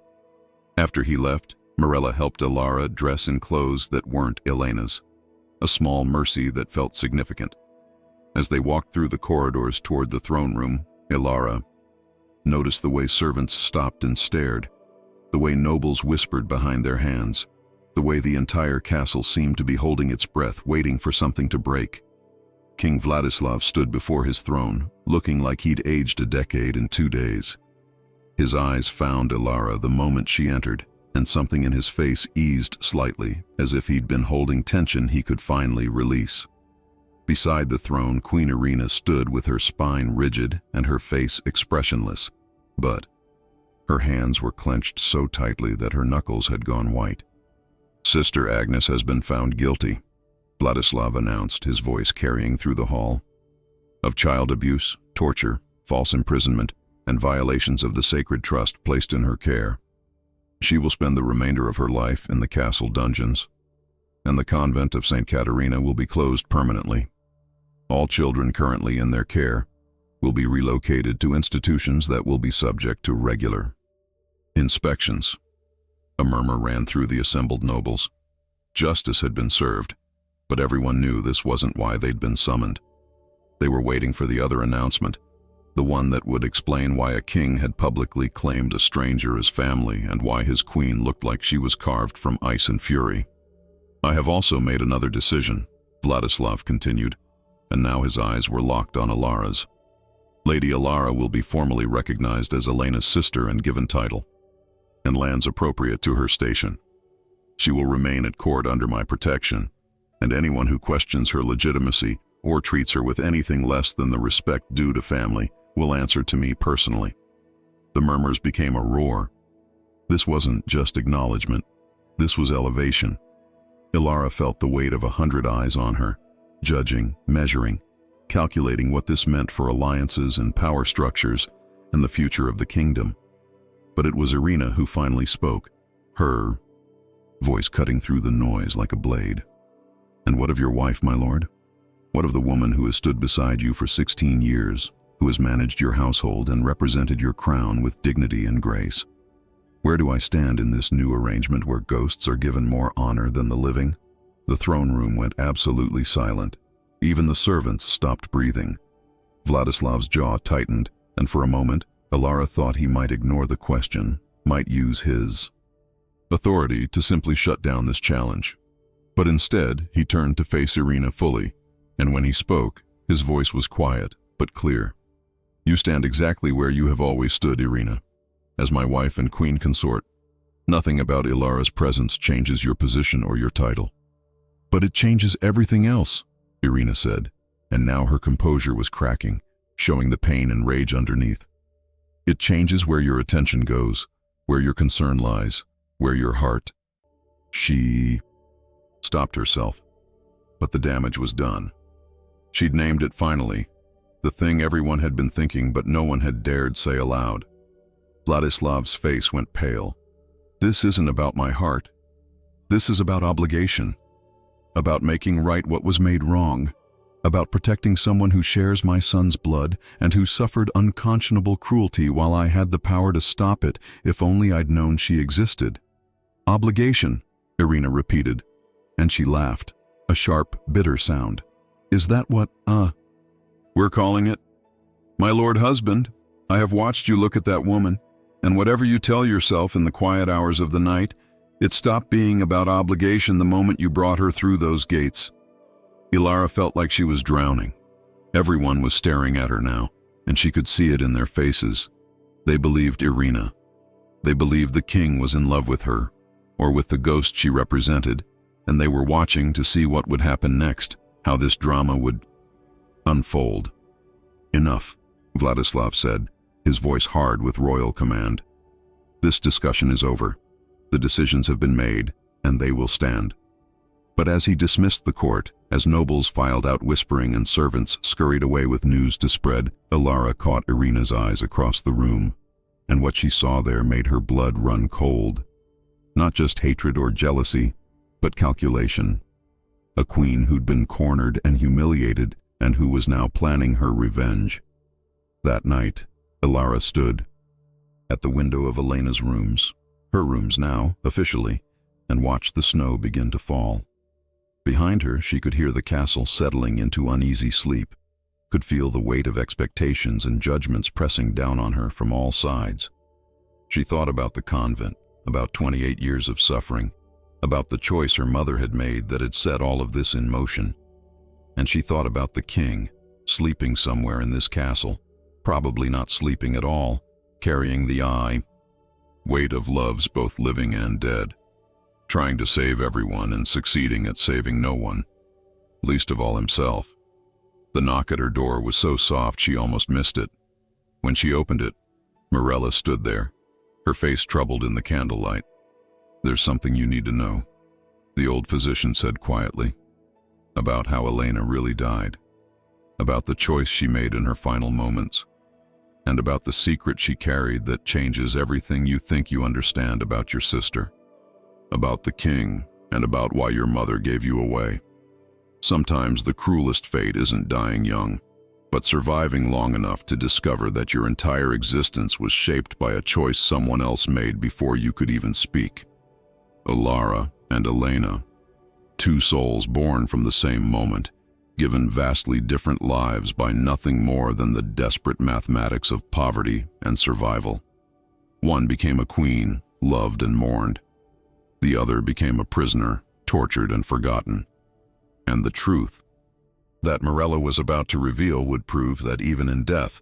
After he left, Mirella helped Ilara dress in clothes that weren't Elena's, a small mercy that felt significant. As they walked through the corridors toward the throne room, Ilara noticed the way servants stopped and stared, the way nobles whispered behind their hands, the way the entire castle seemed to be holding its breath, waiting for something to break. King Vladislav stood before his throne, looking like he'd aged a decade in 2 days. His eyes found Ilara the moment she entered, and something in his face eased slightly, as if he'd been holding tension he could finally release. Beside the throne, Queen Irina stood with her spine rigid and her face expressionless, but her hands were clenched so tightly that her knuckles had gone white. Sister Agnes has been found guilty, Vladislav announced, his voice carrying through the hall, of child abuse, torture, false imprisonment, and violations of the sacred trust placed in her care. She will spend the remainder of her life in the castle dungeons, and the convent of St. Katerina will be closed permanently. All children currently in their care will be relocated to institutions that will be subject to regular inspections. A murmur ran through the assembled nobles. Justice had been served, but everyone knew this wasn't why they'd been summoned. They were waiting for the other announcement, the one that would explain why a king had publicly claimed a stranger as family and why his queen looked like she was carved from ice and fury. I have also made another decision, Vladislav continued, and now his eyes were locked on Ilara's. Lady Ilara will be formally recognized as Elena's sister and given title, and lands appropriate to her station. She will remain at court under my protection, and anyone who questions her legitimacy or treats her with anything less than the respect due to family will answer to me personally. The murmurs became a roar. This wasn't just acknowledgement, this was elevation. Ilara felt the weight of 100 eyes on her, judging, measuring, calculating what this meant for alliances and power structures and the future of the kingdom. But it was Irina who finally spoke, her voice cutting through the noise like a blade. And what of your wife, my lord? What of the woman who has stood beside you for 16 years, who has managed your household and represented your crown with dignity and grace? Where do I stand in this new arrangement where ghosts are given more honor than the living? The throne room went absolutely silent. Even the servants stopped breathing. Vladislav's jaw tightened, and for a moment, Ilara thought he might ignore the question, might use his authority to simply shut down this challenge. But instead, he turned to face Irina fully, and when he spoke, his voice was quiet but clear. You stand exactly where you have always stood, Irina. As my wife and queen consort, nothing about Ilara's presence changes your position or your title. But it changes everything else, Irina said, and now her composure was cracking, showing the pain and rage underneath. It changes where your attention goes, where your concern lies, where your heart. She stopped herself, but the damage was done. She'd named it finally, the thing everyone had been thinking but no one had dared say aloud. Vladislav's face went pale. This isn't about my heart. This is about obligation. About making right what was made wrong. About protecting someone who shares my son's blood and who suffered unconscionable cruelty while I had the power to stop it if only I'd known she existed. Obligation, Irina repeated, and she laughed, a sharp, bitter sound. Is that what, we're calling it? My lord husband, I have watched you look at that woman, and whatever you tell yourself in the quiet hours of the night, it stopped being about obligation the moment you brought her through those gates. Ilara felt like she was drowning. Everyone was staring at her now, and she could see it in their faces. They believed Irina. They believed the king was in love with her, or with the ghost she represented, and they were watching to see what would happen next, how this drama would unfold. Enough, Vladislav said, his voice hard with royal command. This discussion is over. The decisions have been made, and they will stand. But as he dismissed the court, as nobles filed out whispering and servants scurried away with news to spread, Ilara caught Irina's eyes across the room, and what she saw there made her blood run cold. Not just hatred or jealousy, but calculation. A queen who'd been cornered and humiliated, and who was now planning her revenge. That night, Ilara stood at the window of Elena's rooms, her rooms now, officially, and watched the snow begin to fall. Behind her, she could hear the castle settling into uneasy sleep, could feel the weight of expectations and judgments pressing down on her from all sides. She thought about the convent, about 28 years of suffering, about the choice her mother had made that had set all of this in motion. And she thought about the king, sleeping somewhere in this castle, probably not sleeping at all, carrying the weight of loves both living and dead, trying to save everyone and succeeding at saving no one, least of all himself. The knock at her door was so soft she almost missed it. When she opened it, Mirella stood there, her face troubled in the candlelight. There's something you need to know, the old physician said quietly, about how Elena really died, about the choice she made in her final moments, and about the secret she carried that changes everything you think you understand about your sister, about the king, and about why your mother gave you away. Sometimes the cruelest fate isn't dying young, but surviving long enough to discover that your entire existence was shaped by a choice someone else made before you could even speak. Ilara and Elena, two souls born from the same moment, given vastly different lives by nothing more than the desperate mathematics of poverty and survival. One became a queen, loved and mourned. The other became a prisoner, tortured and forgotten. And the truth that Mirella was about to reveal would prove that even in death,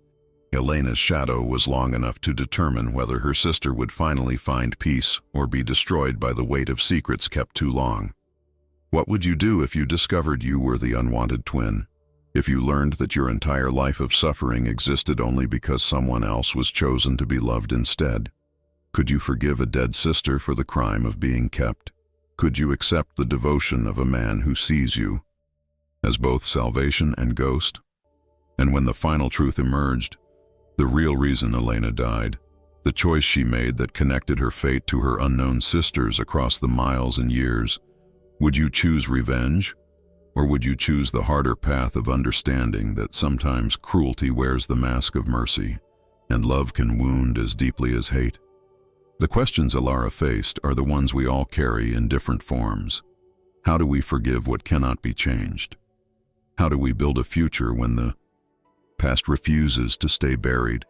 Elena's shadow was long enough to determine whether her sister would finally find peace or be destroyed by the weight of secrets kept too long. What would you do if you discovered you were the unwanted twin? If you learned that your entire life of suffering existed only because someone else was chosen to be loved instead? Could you forgive a dead sister for the crime of being kept? Could you accept the devotion of a man who sees you as both salvation and ghost? And when the final truth emerged, the real reason Elena died, the choice she made that connected her fate to her unknown sisters across the miles and years, would you choose revenge, or would you choose the harder path of understanding that sometimes cruelty wears the mask of mercy, and love can wound as deeply as hate? The questions Ilara faced are the ones we all carry in different forms. How do we forgive what cannot be changed? How do we build a future when the past refuses to stay buried?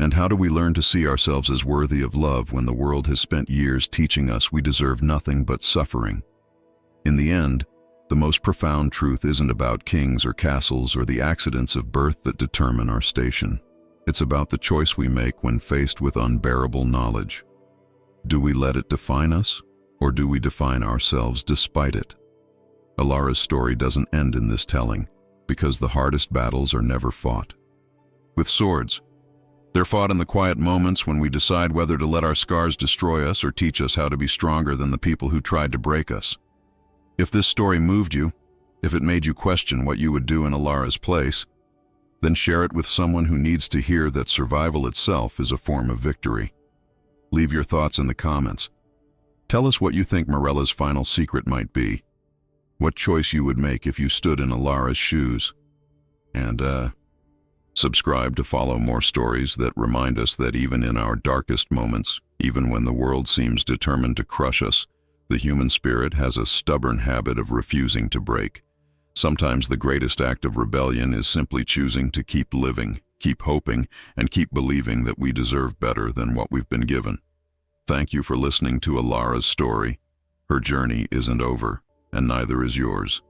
And how do we learn to see ourselves as worthy of love when the world has spent years teaching us we deserve nothing but suffering? In the end, the most profound truth isn't about kings or castles or the accidents of birth that determine our station. It's about the choice we make when faced with unbearable knowledge. Do we let it define us, or do we define ourselves despite it? Ilara's story doesn't end in this telling, because the hardest battles are never fought with swords. They're fought in the quiet moments when we decide whether to let our scars destroy us or teach us how to be stronger than the people who tried to break us. If this story moved you, if it made you question what you would do in Ilara's place, Then share it with someone who needs to hear that survival itself is a form of victory. Leave your thoughts in the comments. Tell us what you think Morella's final secret might be. What choice you would make if you stood in Alara's shoes. And, subscribe to follow more stories that remind us that even in our darkest moments, even when the world seems determined to crush us, the human spirit has a stubborn habit of refusing to break. Sometimes the greatest act of rebellion is simply choosing to keep living, keep hoping, and keep believing that we deserve better than what we've been given. Thank you for listening to Alara's story. Her journey isn't over, and neither is yours.